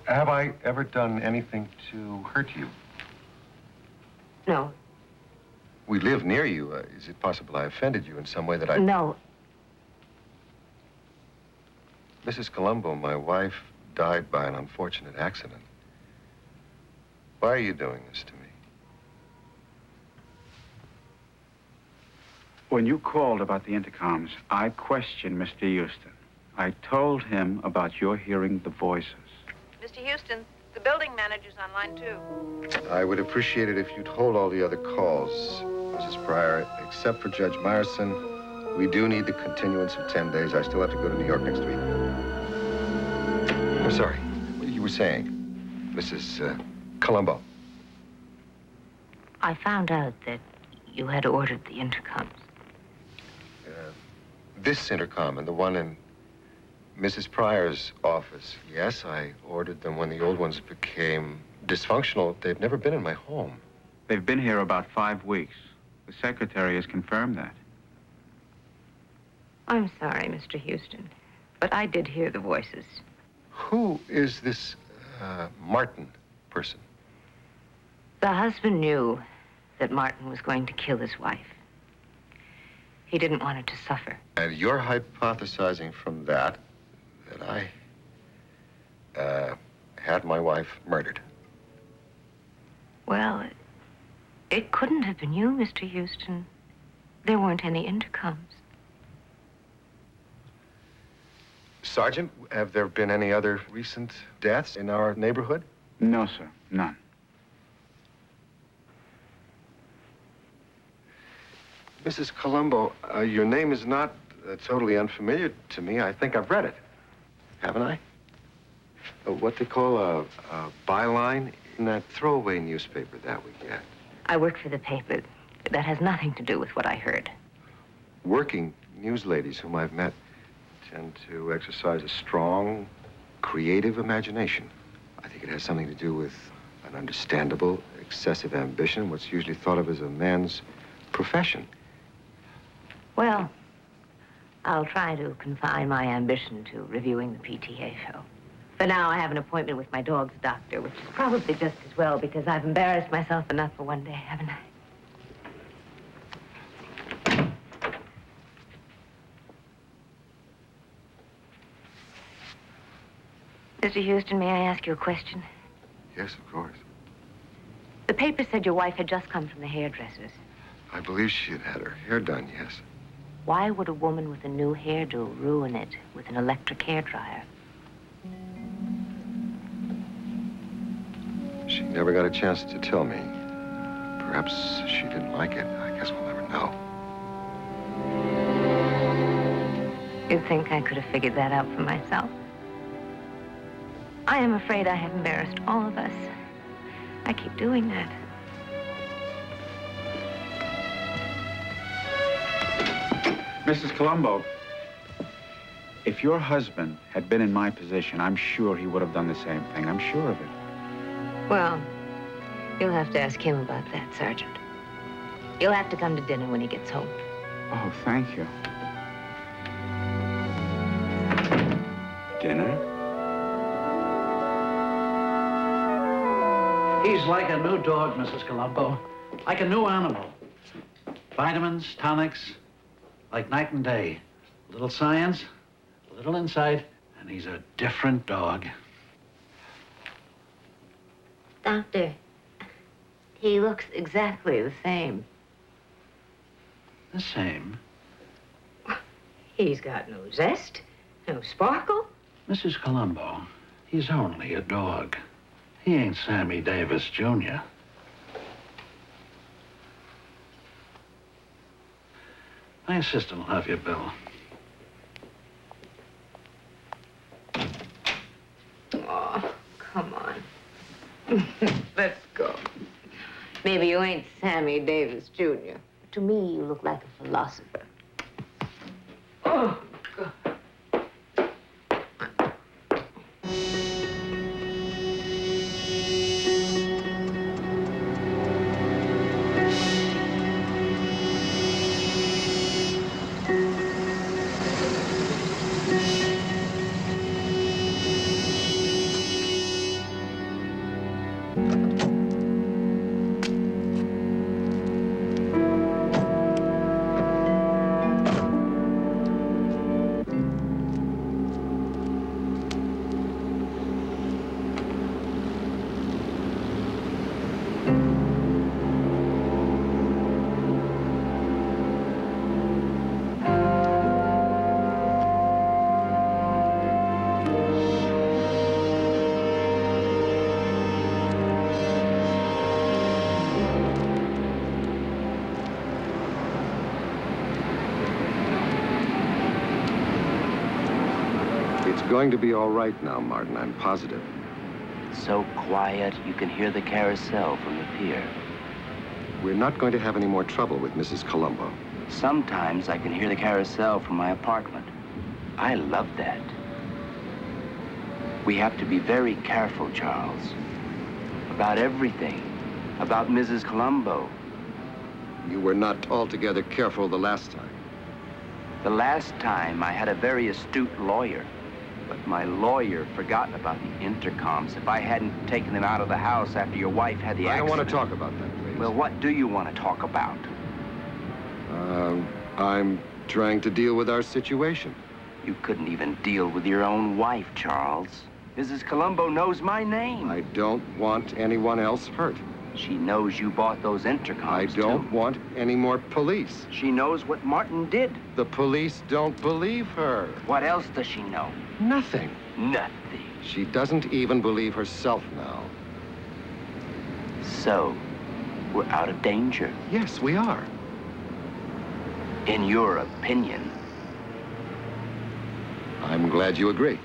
Speaker 1: Have I ever done anything to hurt you?
Speaker 5: No.
Speaker 1: We live near you. Is it possible I offended you in some way that I...
Speaker 5: No.
Speaker 1: Mrs. Colombo, my wife died by an unfortunate accident. Why are you doing this to me?
Speaker 14: When you called about the intercoms, I questioned Mr. Houston. I told him about your hearing the voices.
Speaker 17: Mr. Houston, the building manager's on line 2.
Speaker 1: I would appreciate it if you'd hold all the other calls, Mrs. Pryor, except for Judge Myerson. We do need the continuance of 10 days. I still have to go to New York next week. I'm sorry. What you were saying, Mrs. Colombo.
Speaker 5: I found out that you had ordered the intercoms.
Speaker 1: This intercom and the one in Mrs. Pryor's office. Yes, I ordered them when the old ones became dysfunctional. They've never been in my home.
Speaker 14: They've been here about 5 weeks. The secretary has confirmed that.
Speaker 5: I'm sorry, Mr. Houston, but I did hear the voices.
Speaker 1: Who is this Martin person?
Speaker 5: The husband knew that Martin was going to kill his wife. He didn't want her to suffer.
Speaker 1: And you're hypothesizing from that I had my wife murdered.
Speaker 5: Well, it couldn't have been you, Mr. Houston. There weren't any intercoms.
Speaker 1: Sergeant, have there been any other recent deaths in our neighborhood?
Speaker 14: No, sir. None.
Speaker 1: Mrs. Colombo, your name is not totally unfamiliar to me. I think I've read it. Haven't I? What they call a byline in that throwaway newspaper that we get.
Speaker 5: I work for the paper. That has nothing to do with what I heard.
Speaker 1: Working news ladies whom I've met tend to exercise a strong, creative imagination. I think it has something to do with an understandable, excessive ambition, what's usually thought of as a man's profession.
Speaker 5: Well, I'll try to confine my ambition to reviewing the PTA show. For now, I have an appointment with my dog's doctor, which is probably just as well because I've embarrassed myself enough for one day, haven't I? Mr. Houston, may I ask you a question?
Speaker 1: Yes, of course.
Speaker 5: The paper said your wife had just come from the hairdresser's.
Speaker 1: I believe she had had her hair done, yes.
Speaker 5: Why would a woman with a new hairdo ruin it with an electric hairdryer?
Speaker 1: She never got a chance to tell me. Perhaps she didn't like it. I guess we'll never know.
Speaker 5: You'd think I could have figured that out for myself? I am afraid I have embarrassed all of us. I keep doing that.
Speaker 14: Mrs. Colombo, if your husband had been in my position, I'm sure he would have done the same thing. I'm sure of it.
Speaker 5: Well, you'll have to ask him about that, Sergeant. You'll have to come to dinner when he gets home.
Speaker 14: Oh, thank you. Dinner?
Speaker 11: He's like a new dog, Mrs. Colombo. Like a new animal. Vitamins, tonics, like night and day. A little science, a little insight, and he's a different dog.
Speaker 5: Doctor, he looks exactly the same.
Speaker 11: The same?
Speaker 5: He's got no zest, no sparkle.
Speaker 11: Mrs. Colombo, he's only a dog. He ain't Sammy Davis, Jr. My assistant will have your bill.
Speaker 5: Oh, come on. Let's go. Maybe you ain't Sammy Davis, Jr. To me, you look like a philosopher. Oh, God.
Speaker 1: Going to be all right now, Martin, I'm positive.
Speaker 2: So quiet, you can hear the carousel from the pier.
Speaker 1: We're not going to have any more trouble with Mrs. Colombo.
Speaker 2: Sometimes I can hear the carousel from my apartment. I love that. We have to be very careful, Charles. About everything. About Mrs. Colombo.
Speaker 1: You were not altogether careful the last time.
Speaker 2: The last time, I had a very astute lawyer. But my lawyer forgot about the intercoms. If I hadn't taken them out of the house after your wife had the accident...
Speaker 1: I don't want to talk about that, please.
Speaker 2: Well, what do you want to talk about?
Speaker 1: I'm trying to deal with our situation.
Speaker 2: You couldn't even deal with your own wife, Charles. Mrs. Colombo knows my name.
Speaker 1: I don't want anyone else hurt.
Speaker 2: She knows you bought those intercoms,
Speaker 1: I don't want any more police.
Speaker 2: She knows what Martin did.
Speaker 1: The police don't believe her.
Speaker 2: What else does she know?
Speaker 1: Nothing.
Speaker 2: Nothing.
Speaker 1: She doesn't even believe herself now.
Speaker 2: So, we're out of danger.
Speaker 1: Yes, we are.
Speaker 2: in your opinion.
Speaker 1: I'm glad you agree.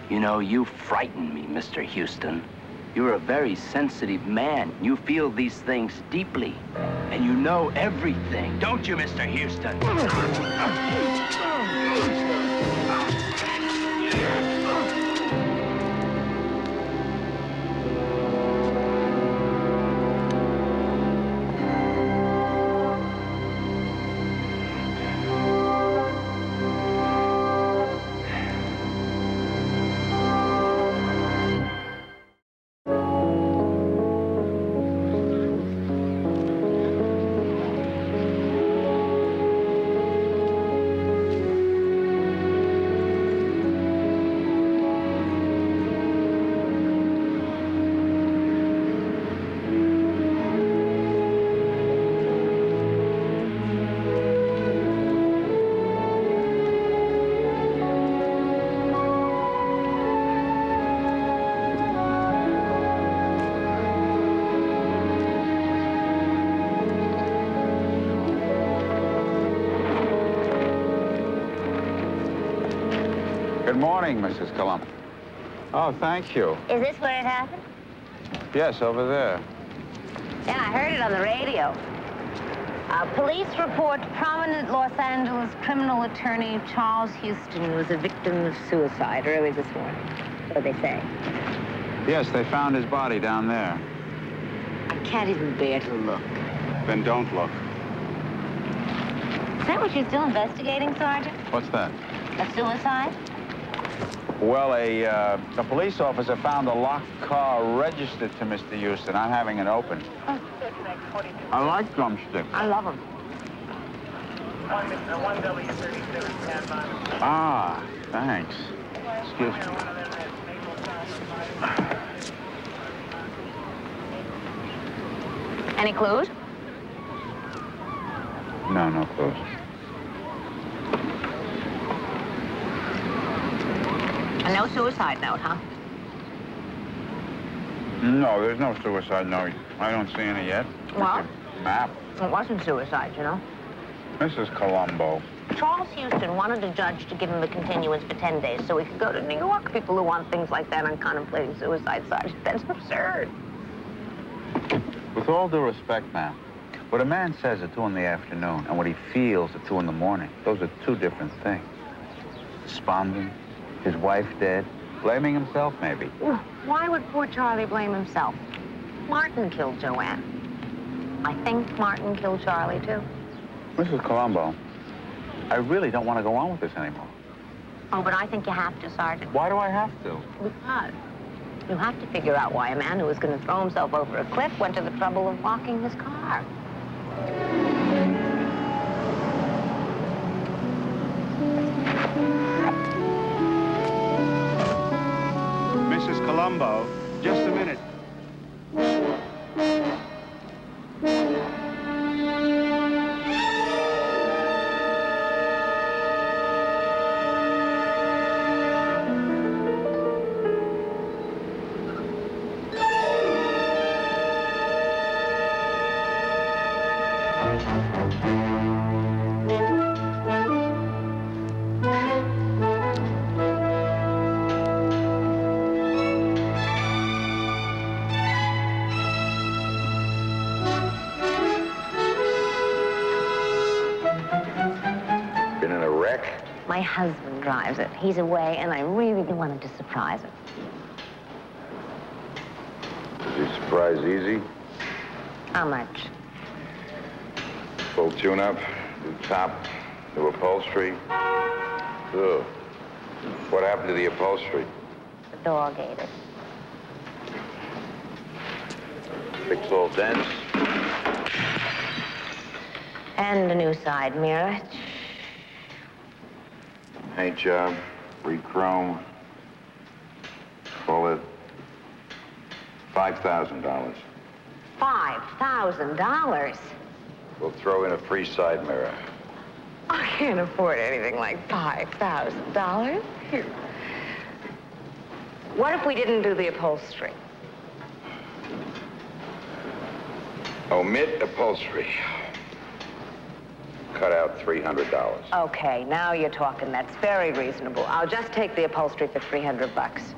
Speaker 2: You know, you frighten me, Mr. Houston. You're a very sensitive man. You feel these things deeply. And you know everything, don't you, Mr. Houston?
Speaker 14: Good morning, Mrs. Colombo. Oh, thank you.
Speaker 5: Is this where it happened?
Speaker 14: Yes, over there.
Speaker 5: Yeah, I heard it on the radio. Police report prominent Los Angeles criminal attorney Charles Houston was a victim of suicide early this morning. So they say.
Speaker 14: Yes, they found his body down there.
Speaker 5: I can't even bear to look.
Speaker 14: Then don't look.
Speaker 5: Is that what you're still investigating, Sergeant?
Speaker 14: What's that?
Speaker 5: A suicide?
Speaker 14: Well, a police officer found a locked car registered to Mr. Houston. I'm having it open.
Speaker 5: Oh.
Speaker 14: I like drumsticks.
Speaker 5: I love them.
Speaker 14: Ah, thanks. Excuse me.
Speaker 5: Any clues?
Speaker 14: No, no clues.
Speaker 5: And no suicide note, huh?
Speaker 14: No, there's no suicide note. I don't see any yet.
Speaker 5: Well,
Speaker 14: Map.
Speaker 5: it wasn't suicide, you know.
Speaker 14: Mrs. Colombo.
Speaker 5: Charles Houston wanted the judge to give him a continuance for 10 days so he could go to New York. People who want things like that aren't contemplating suicide, Sergeant. That's absurd.
Speaker 14: With all due respect, ma'am, what a man says at 2 in the afternoon and what he feels at 2 in the morning, those are two different things. Despondent, his wife dead, blaming himself, maybe.
Speaker 5: Why would poor Charlie blame himself? Martin killed Joanne. I think Martin killed Charlie, too.
Speaker 14: Mrs. Colombo, I really don't want to go on with this anymore.
Speaker 5: Oh, but I think you have to, Sergeant.
Speaker 14: Why do I have to?
Speaker 5: Because you have to figure out why a man who was going to throw himself over a cliff went to the trouble of locking his car.
Speaker 14: Mrs. Colombo, just a minute.
Speaker 5: My husband drives it. He's away, and I really wanted to surprise him.
Speaker 14: Is your surprise easy?
Speaker 5: How much?
Speaker 14: Full tune-up, new top, new upholstery. Ugh. What happened to the upholstery?
Speaker 5: The dog ate it.
Speaker 14: Fix all dents?
Speaker 5: And a new side mirror.
Speaker 14: Paint job, re-chrome. Call it $5,000.
Speaker 5: $5,000?
Speaker 14: We'll throw in a free side mirror.
Speaker 5: I can't afford anything like $5,000. Here. What if we didn't do the upholstery?
Speaker 14: Omit upholstery. cut out $300.
Speaker 5: Okay, now you're talking. That's very reasonable. I'll just take the upholstery for $300.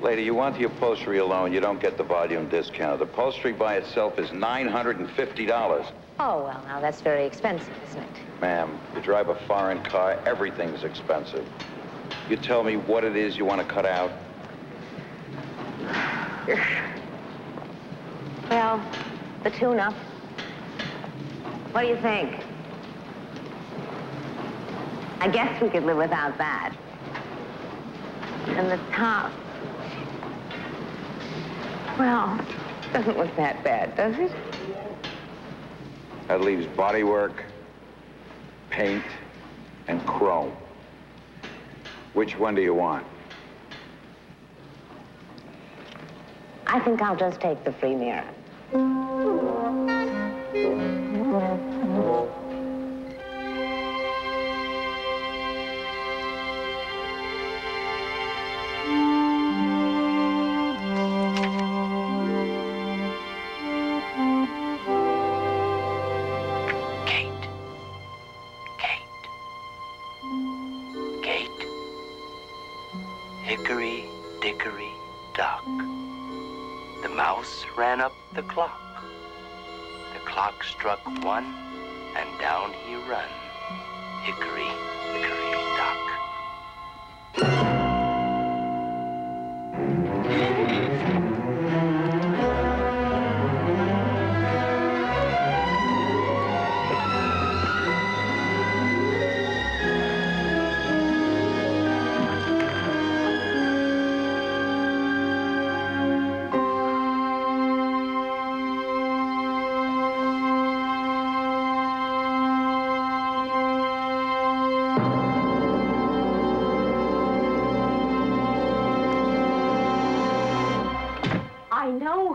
Speaker 14: Lady, you want the upholstery alone, you don't get the volume discount. The upholstery by itself is $950.
Speaker 5: Oh, well, now that's very expensive, isn't it?
Speaker 14: Ma'am, you drive a foreign car, everything's expensive. You tell me what it is you want to cut out.
Speaker 5: Well, the tune-up. What do you think? I guess we could live without that. And the top. Well, doesn't look that bad, does it?
Speaker 14: That leaves bodywork, paint, and chrome. Which one do you want?
Speaker 5: I think I'll just take the free mirror.
Speaker 2: Hickory, dickory, dock. The mouse ran up the clock. The clock struck 1, and down he run. Hickory, dickory, dock.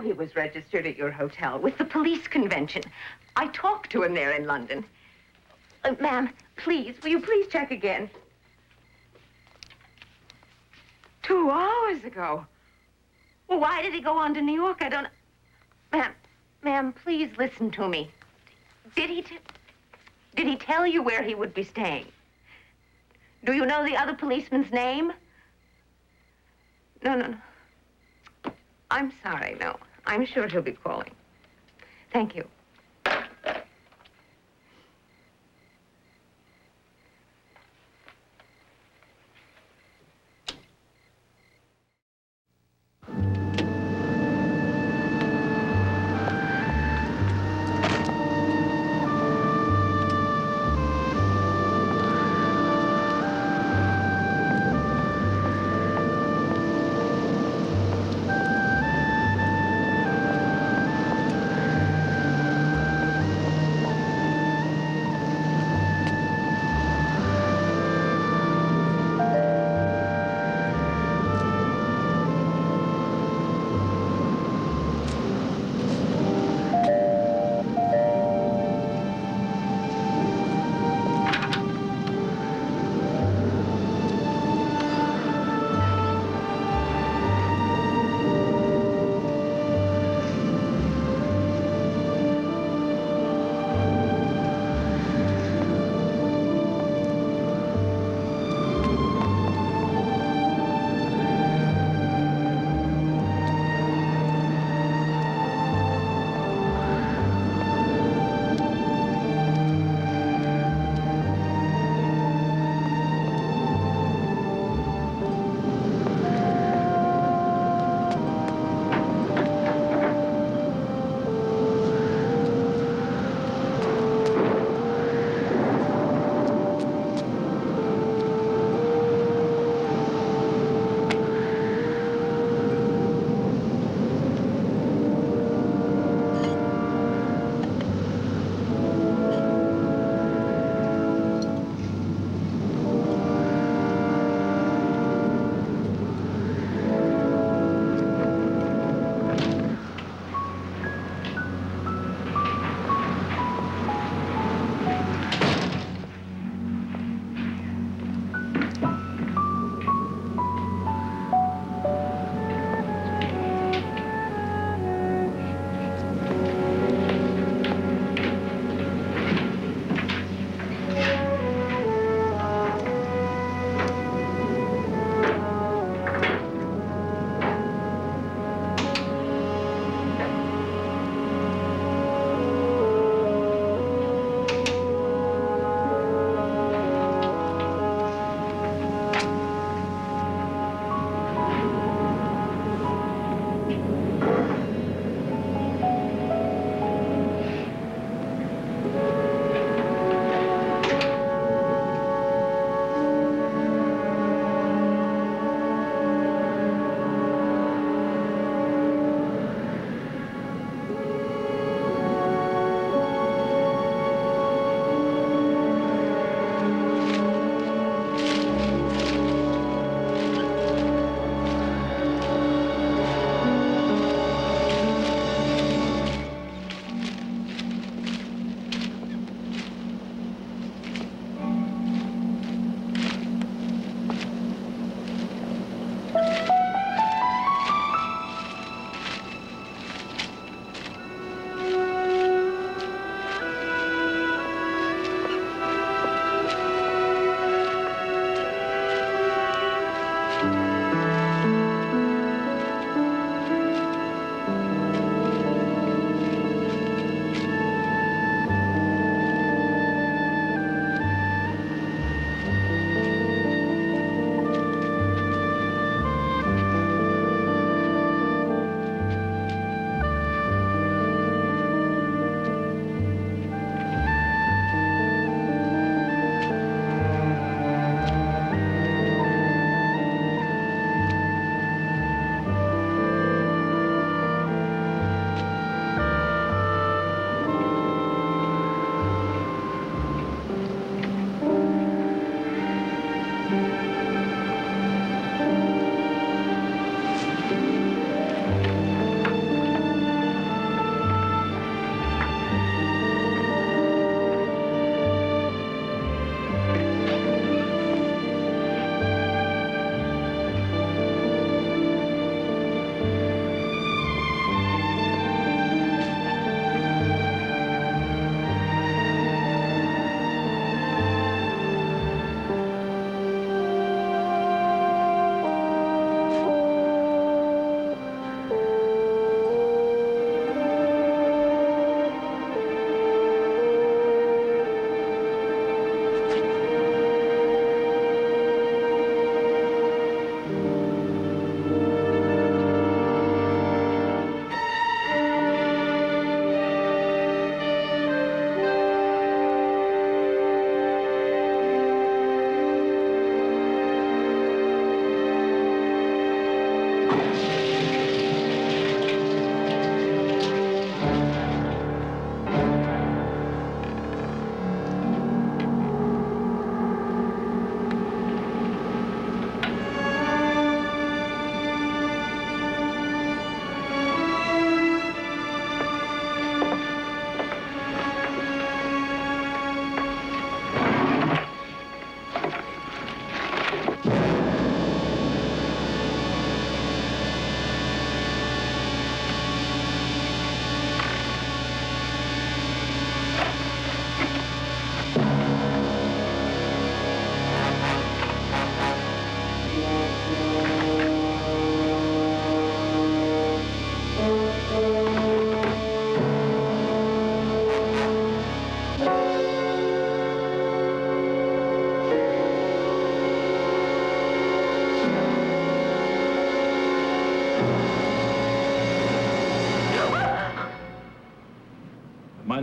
Speaker 5: He was registered at your hotel with the police convention. I talked to him there in London. Ma'am, please, will you please check again? 2 hours ago. Well, why did he go on to New York? I don't... Ma'am, please listen to me. Did he tell you where he would be staying? Do you know the other policeman's name? No. I'm sorry, no. I'm sure he'll be calling. Thank you.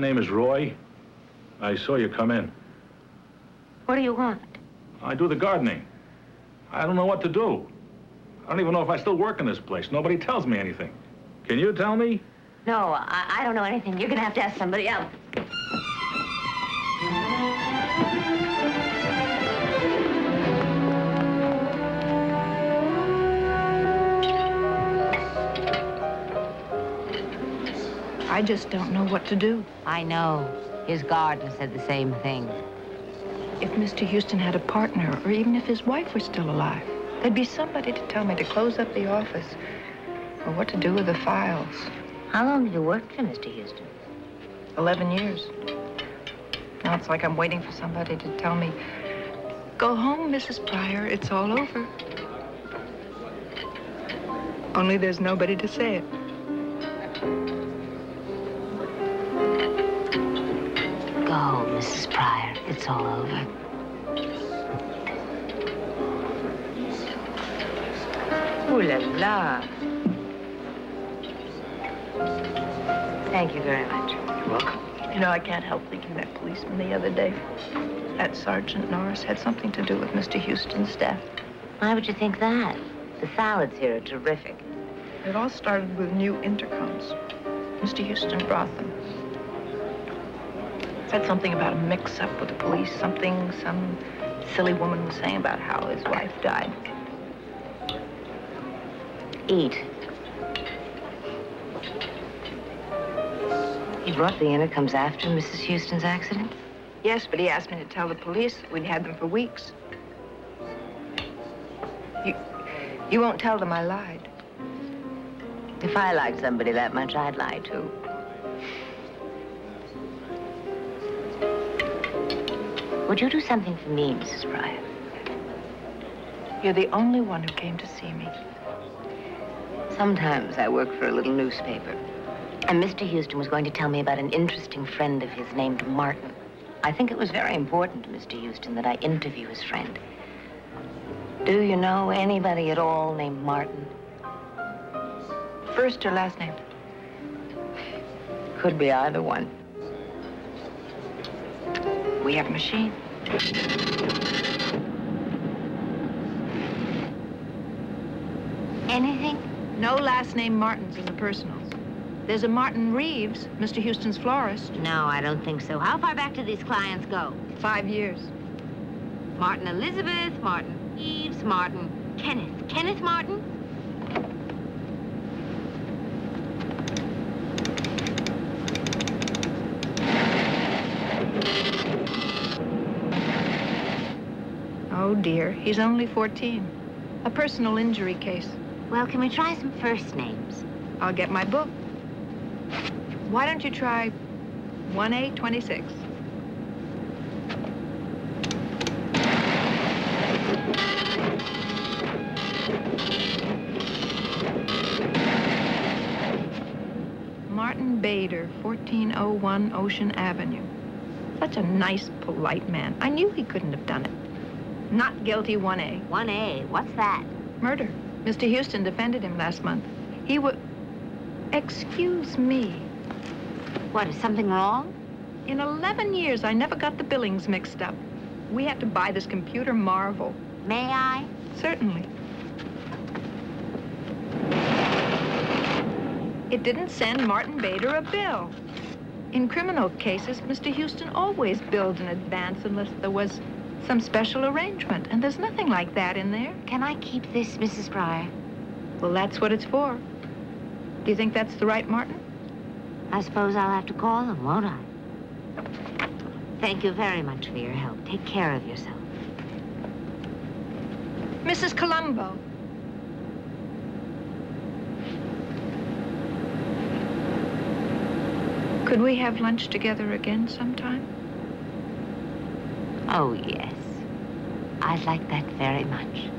Speaker 18: name is Roy. I saw you come in.
Speaker 5: What do you want?
Speaker 18: I do the gardening. I don't know what to do. I don't even know if I still work in this place. Nobody tells me anything. Can you tell me?
Speaker 5: No, I don't know anything. You're gonna have to ask somebody else.
Speaker 8: I just don't know what to do.
Speaker 5: I know. His gardener said the same thing.
Speaker 8: If Mr. Houston had a partner, or even if his wife were still alive, there'd be somebody to tell me to close up the office or what to do with the files.
Speaker 5: How long have you worked for Mr. Houston?
Speaker 8: 11 years. Now it's like I'm waiting for somebody to tell me, go home, Mrs. Pryor, it's all over. Only there's nobody to say it.
Speaker 5: Go, Mrs. Pryor. It's all over. Ooh la la. Thank you very much.
Speaker 8: You're welcome. You know, I can't help thinking that policeman the other day, that Sergeant Norris, had something to do with Mr. Houston's death.
Speaker 5: Why would you think that? The salads here are terrific.
Speaker 8: It all started with new intercoms. Mr. Houston brought them. Said something about a mix-up with the police, something some silly woman was saying about how his wife died.
Speaker 5: Eat. He brought the intercoms after Mrs. Houston's accident?
Speaker 8: Yes, but he asked me to tell the police we'd had them for weeks. You won't tell them I lied.
Speaker 5: If I liked somebody that much, I'd lie too. Would you do something for me, Mrs. Pryor?
Speaker 8: You're the only one who came to see me.
Speaker 5: Sometimes I work for a little newspaper. And Mr. Houston was going to tell me about an interesting friend of his named Martin. I think it was very important to Mr. Houston that I interview his friend. Do you know anybody at all named Martin?
Speaker 8: First or last name?
Speaker 5: Could be either one.
Speaker 8: We have a machine.
Speaker 5: Anything?
Speaker 8: No last name Martins in the personals. There's a Martin Reeves, Mr. Houston's florist.
Speaker 5: No, I don't think so. How far back do these clients go?
Speaker 8: 5 years.
Speaker 5: Martin Elizabeth, Martin Reeves, Martin Kenneth. Kenneth Martin?
Speaker 8: Oh, dear. He's only 14. A personal injury case.
Speaker 5: Well, can we try some first names?
Speaker 8: I'll get my book. Why don't you try 1A26? Martin Bader, 1401 Ocean Avenue. Such a nice, polite man. I knew he couldn't have done it. Not guilty, 1A.
Speaker 5: 1A? What's that?
Speaker 8: Murder. Mr. Houston defended him last month. He would... Excuse me.
Speaker 5: What, is something wrong?
Speaker 8: In 11 years, I never got the billings mixed up. We had to buy this computer marvel.
Speaker 5: May I?
Speaker 8: Certainly. It didn't send Martin Bader a bill. In criminal cases, Mr. Houston always billed in advance unless there was some special arrangement, and there's nothing like that in there.
Speaker 5: Can I keep this, Mrs. Pryor?
Speaker 8: Well, that's what it's for. Do you think that's the right Martin?
Speaker 5: I suppose I'll have to call him, won't I? Thank you very much for your help. Take care of yourself.
Speaker 8: Mrs. Colombo. Could we have lunch together again sometime?
Speaker 5: Oh, yes. I'd like that very much.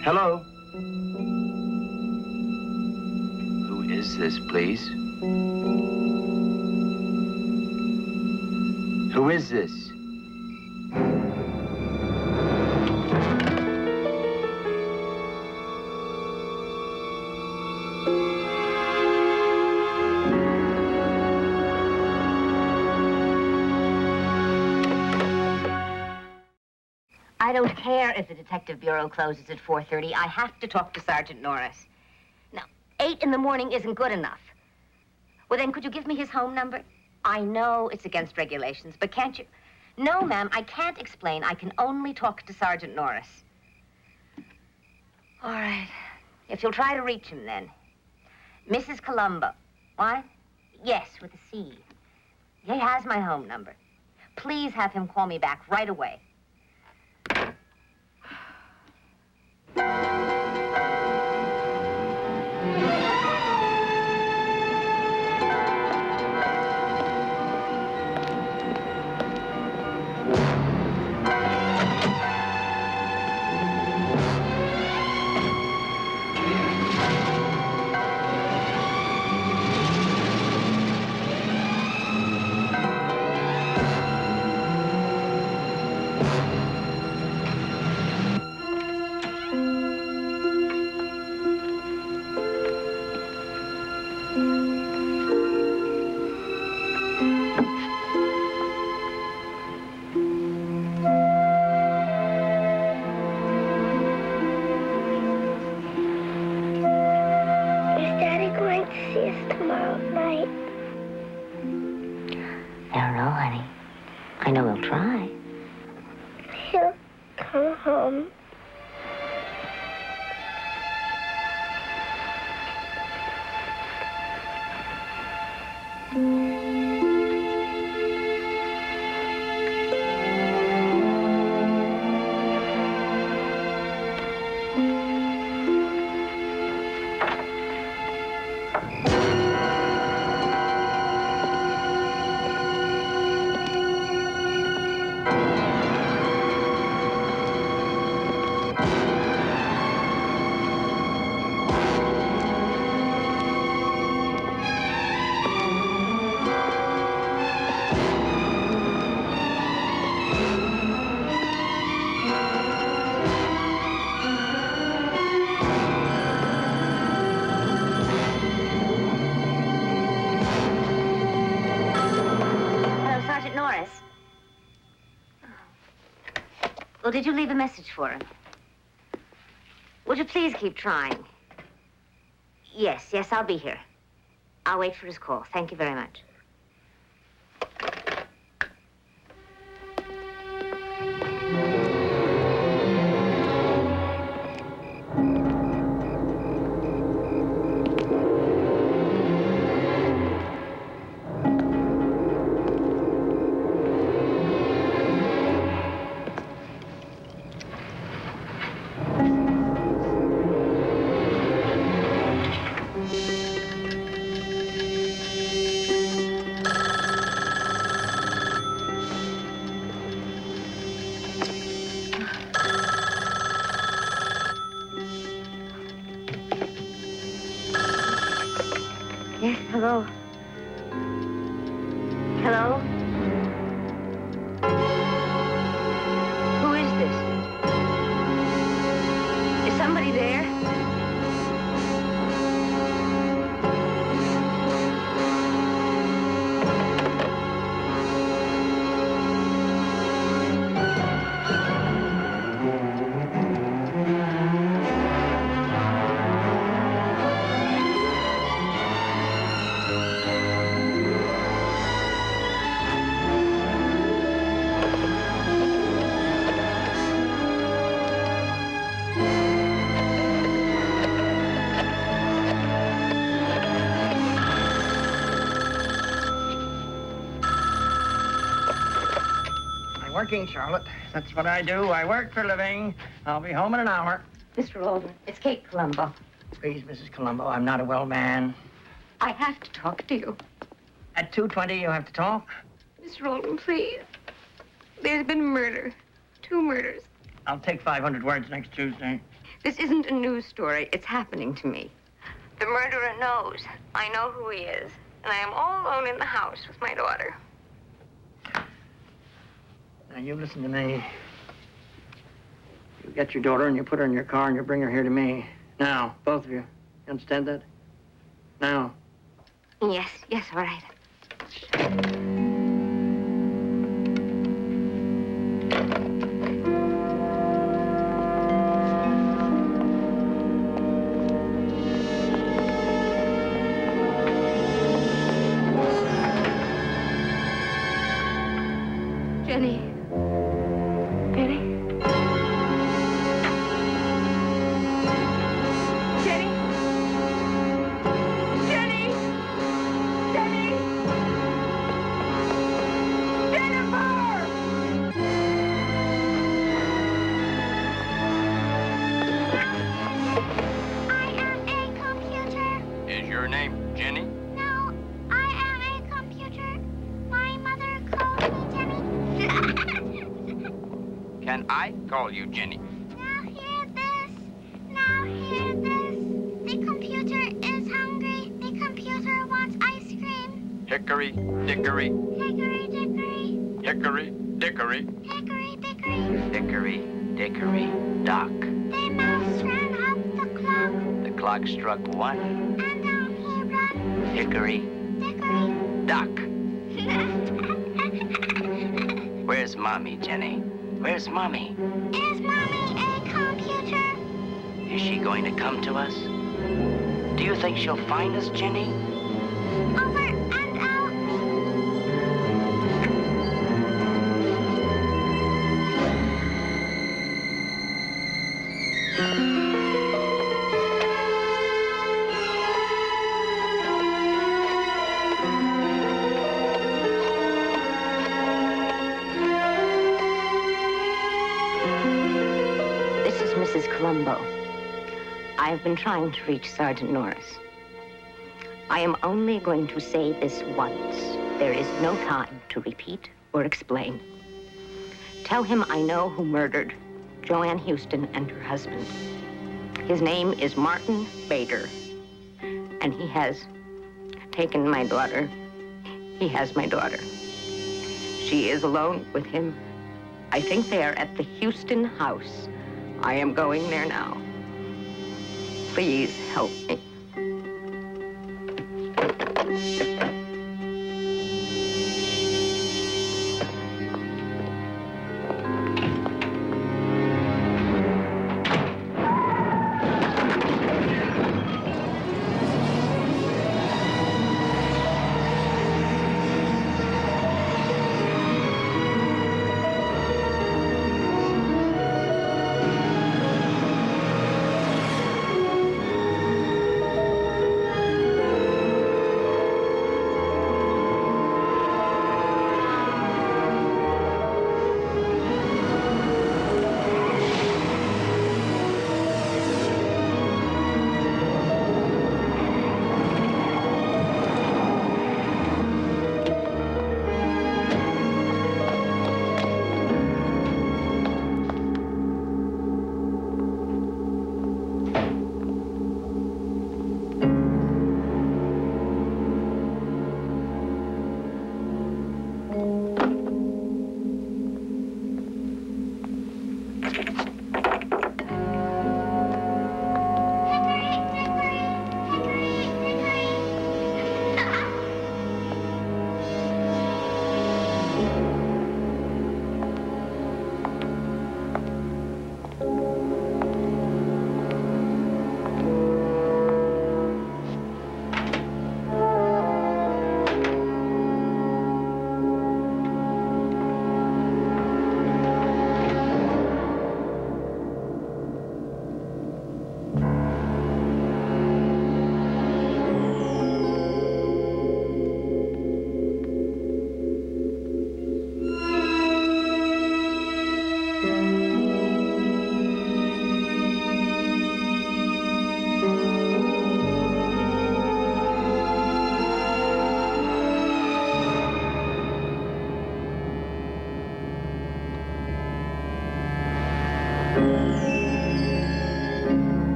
Speaker 2: Hello? Who is this, please? Who is this?
Speaker 5: I don't care if the Detective Bureau closes at 4:30. I have to talk to Sergeant Norris. Now, 8 in the morning isn't good enough. Well, then, could you give me his home number? I know it's against regulations, but can't you? No, ma'am, I can't explain. I can only talk to Sergeant Norris. All right. If you'll try to reach him, then. Mrs. Colombo. What? Yes, with a C. He has my home number. Please have him call me back right away. Well, did you leave a message for him? Would you please keep trying? Yes, I'll be here. I'll wait for his call. Thank you very much. Yes, hello. Hello? Who is this? Is somebody there?
Speaker 7: working, Charlotte. That's what I do. I work for a living. I'll be home in an hour.
Speaker 5: Mr. Alden, it's Kate Colombo.
Speaker 7: Please, Mrs. Colombo, I'm not a well man.
Speaker 5: I have to talk to you.
Speaker 7: At 2:20, you have to talk?
Speaker 5: Mr. Alden, please. There's been murder. 2 murders.
Speaker 7: I'll take 500 words next Tuesday.
Speaker 5: This isn't a news story. It's happening to me. The murderer knows. I know who he is. And I am all alone in the house with my daughter.
Speaker 7: Now, you listen to me. You get your daughter and you put her in your car and you bring her here to me. Now, both of you. You understand that? Now.
Speaker 5: Yes, all right.
Speaker 8: Jenny. Jenny. Jenny. Jenny. Jenny. Jennifer!
Speaker 9: I am a computer.
Speaker 15: Is your name Jenny?
Speaker 9: No, I am a computer. My mother calls me Jenny.
Speaker 15: Can I call you Jenny?
Speaker 9: Now hear this. Now hear this. The computer is hungry. The computer wants ice cream.
Speaker 15: Hickory, dickory,
Speaker 9: Hickory dickory.
Speaker 15: hickory, dickory.
Speaker 9: Hickory dickory.
Speaker 2: Hickory, dickory, dock.
Speaker 9: The mouse ran up the clock.
Speaker 2: The clock struck 1.
Speaker 9: And down he ran.
Speaker 2: Hickory,
Speaker 9: Dickory.
Speaker 2: dock. Where's Mommy, Jenny? Where's Mommy?
Speaker 9: Is Mommy a computer?
Speaker 2: Is she going to come to us? Do you think she'll find us, Jenny?
Speaker 9: Over and out.
Speaker 5: This is Mrs. Colombo. I've been trying to reach Sergeant Norris. I am only going to say this once. There is no time to repeat or explain. Tell him I know who murdered Joanne Houston and her husband. His name is Martin Bader, and he has taken my daughter. He has my daughter. She is alone with him. I think they are at the Houston house. I am going there now. Please help me.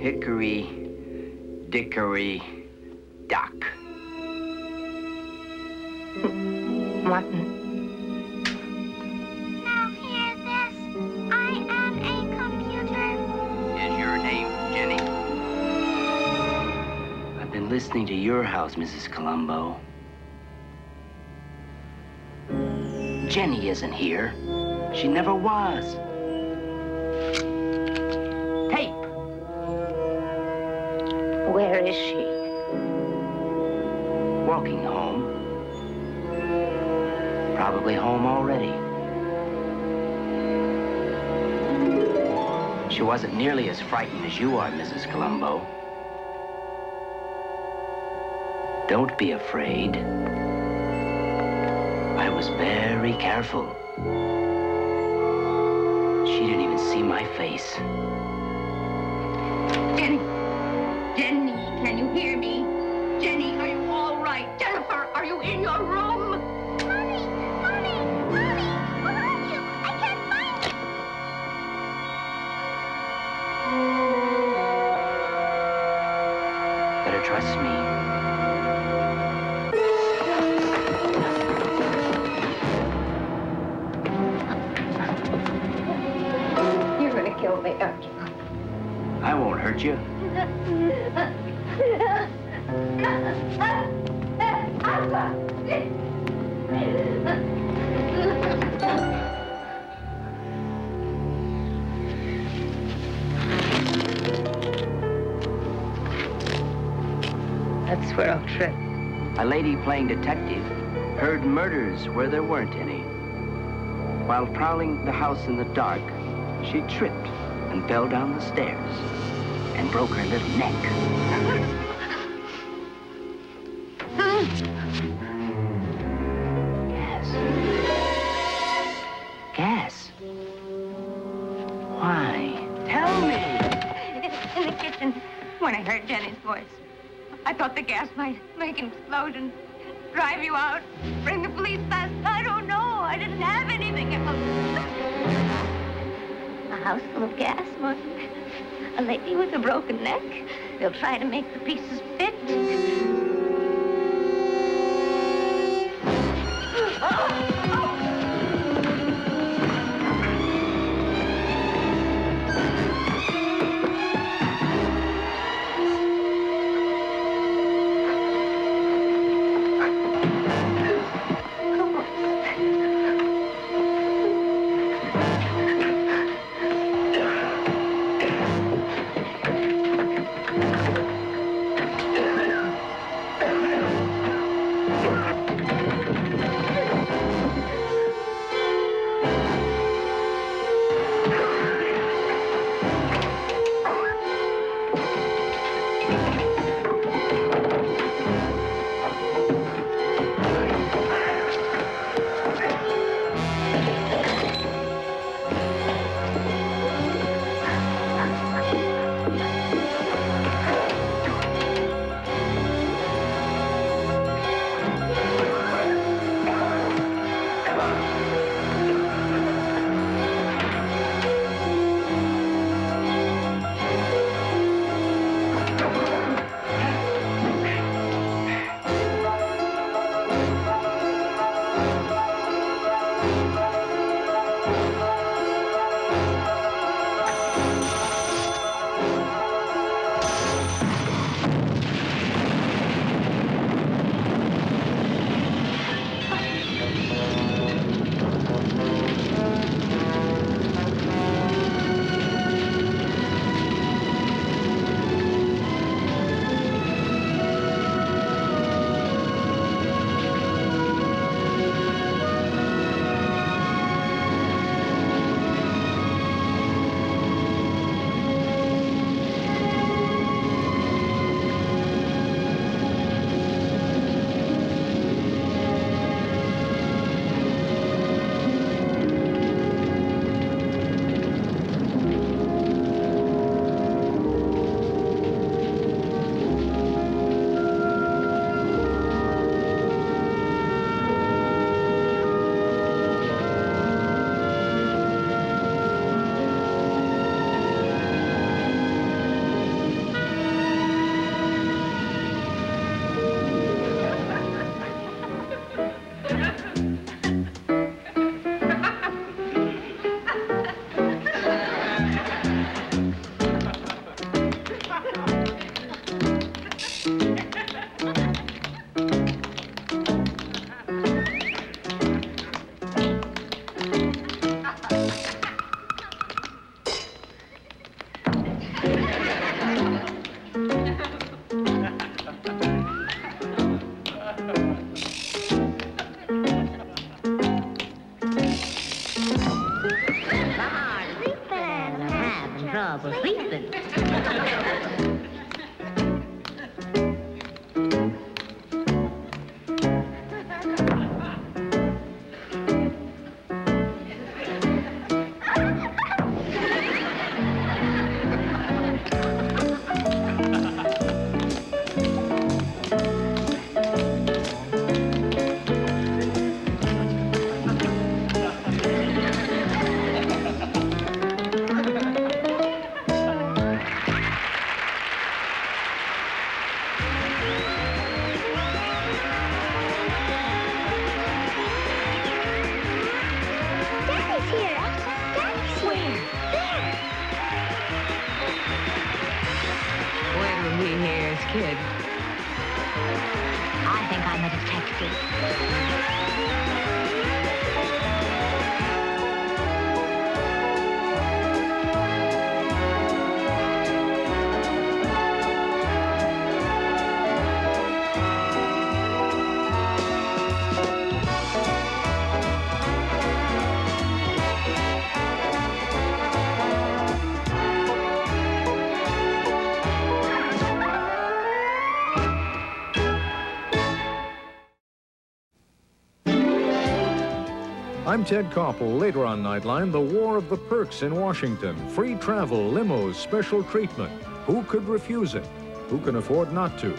Speaker 2: Hickory, dickory, dock.
Speaker 5: Martin.
Speaker 9: Now hear this. I am a computer.
Speaker 2: Is your name Jenny? I've been listening to your house, Mrs. Columbo. Jenny isn't here. She never was. Tape.
Speaker 5: Where is she?
Speaker 2: Walking home. Probably home already. She wasn't nearly as frightened as you are, Mrs. Columbo. Don't be afraid. I was very careful. She didn't even see my face.
Speaker 3: Jenny! Jenny, can you hear me? Jenny, are you all right? Jennifer, are you in your room?
Speaker 9: Mommy! Mommy! Mommy! Where are you? I can't find you.
Speaker 2: Better trust me.
Speaker 3: You're gonna kill me, aren't you?
Speaker 2: I won't hurt you.
Speaker 5: That's where I'll trip.
Speaker 2: A lady playing detective heard murders where there weren't any. While prowling the house in the dark, she tripped and fell down the stairs and broke her little neck. Gas. Why? Tell me.
Speaker 8: In the kitchen, when I heard Jenny's voice. I thought the gas might make an explosion, drive you out, bring the police fast. I don't know. I didn't have anything else.
Speaker 5: A house full of gas, Martin. A lady with a broken neck. They'll try to make the pieces fit. Trouble sleeping.
Speaker 3: Kid.
Speaker 5: I think I'm a detective.
Speaker 19: I'm Ted Koppel. Later on Nightline, the War of the Perks in Washington. Free travel, limos, special treatment. Who could refuse it? Who can afford not to?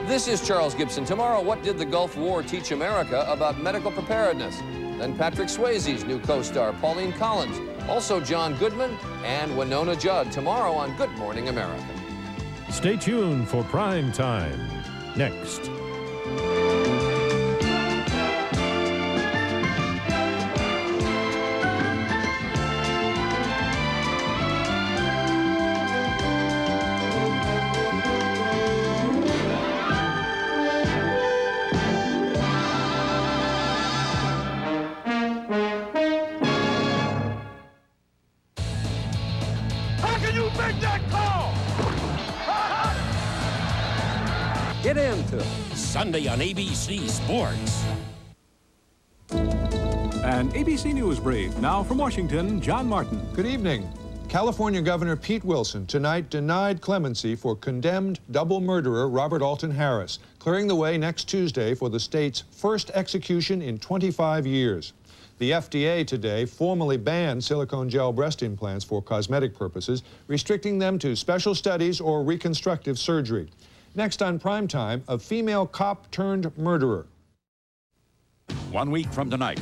Speaker 20: This is Charles Gibson. Tomorrow, what did the Gulf War teach America about medical preparedness? Then Patrick Swayze's new co-star, Pauline Collins. Also John Goodman and Winona Judd. Tomorrow on Good Morning America.
Speaker 21: Stay tuned for Prime Time. Next.
Speaker 20: Get into
Speaker 22: Sunday on ABC Sports.
Speaker 23: An ABC News brief. Now from Washington, John Martin.
Speaker 24: Good evening. California Governor Pete Wilson tonight denied clemency for condemned double murderer Robert Alton Harris, clearing the way next Tuesday for the state's first execution in 25 years. The FDA today formally banned silicone gel breast implants for cosmetic purposes, restricting them to special studies or reconstructive surgery. Next on Primetime, a female cop turned murderer.
Speaker 22: 1 week from tonight.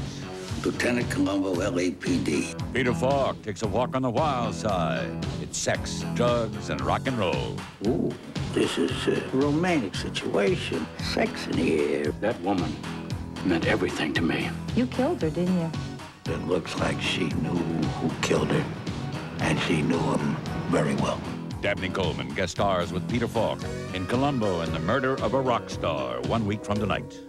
Speaker 25: Lieutenant Colombo, LAPD.
Speaker 22: Peter Falk takes a walk on the wild side. It's sex, drugs, and rock and roll.
Speaker 25: Ooh, this is a romantic situation. Sex in the air.
Speaker 22: That woman meant everything to me.
Speaker 8: You killed her, didn't you?
Speaker 25: It looks like she knew who killed her, and she knew him very well.
Speaker 22: Dabney Coleman guest stars with Peter Falk in Columbo and the Murder of a Rock Star, 1 week from tonight.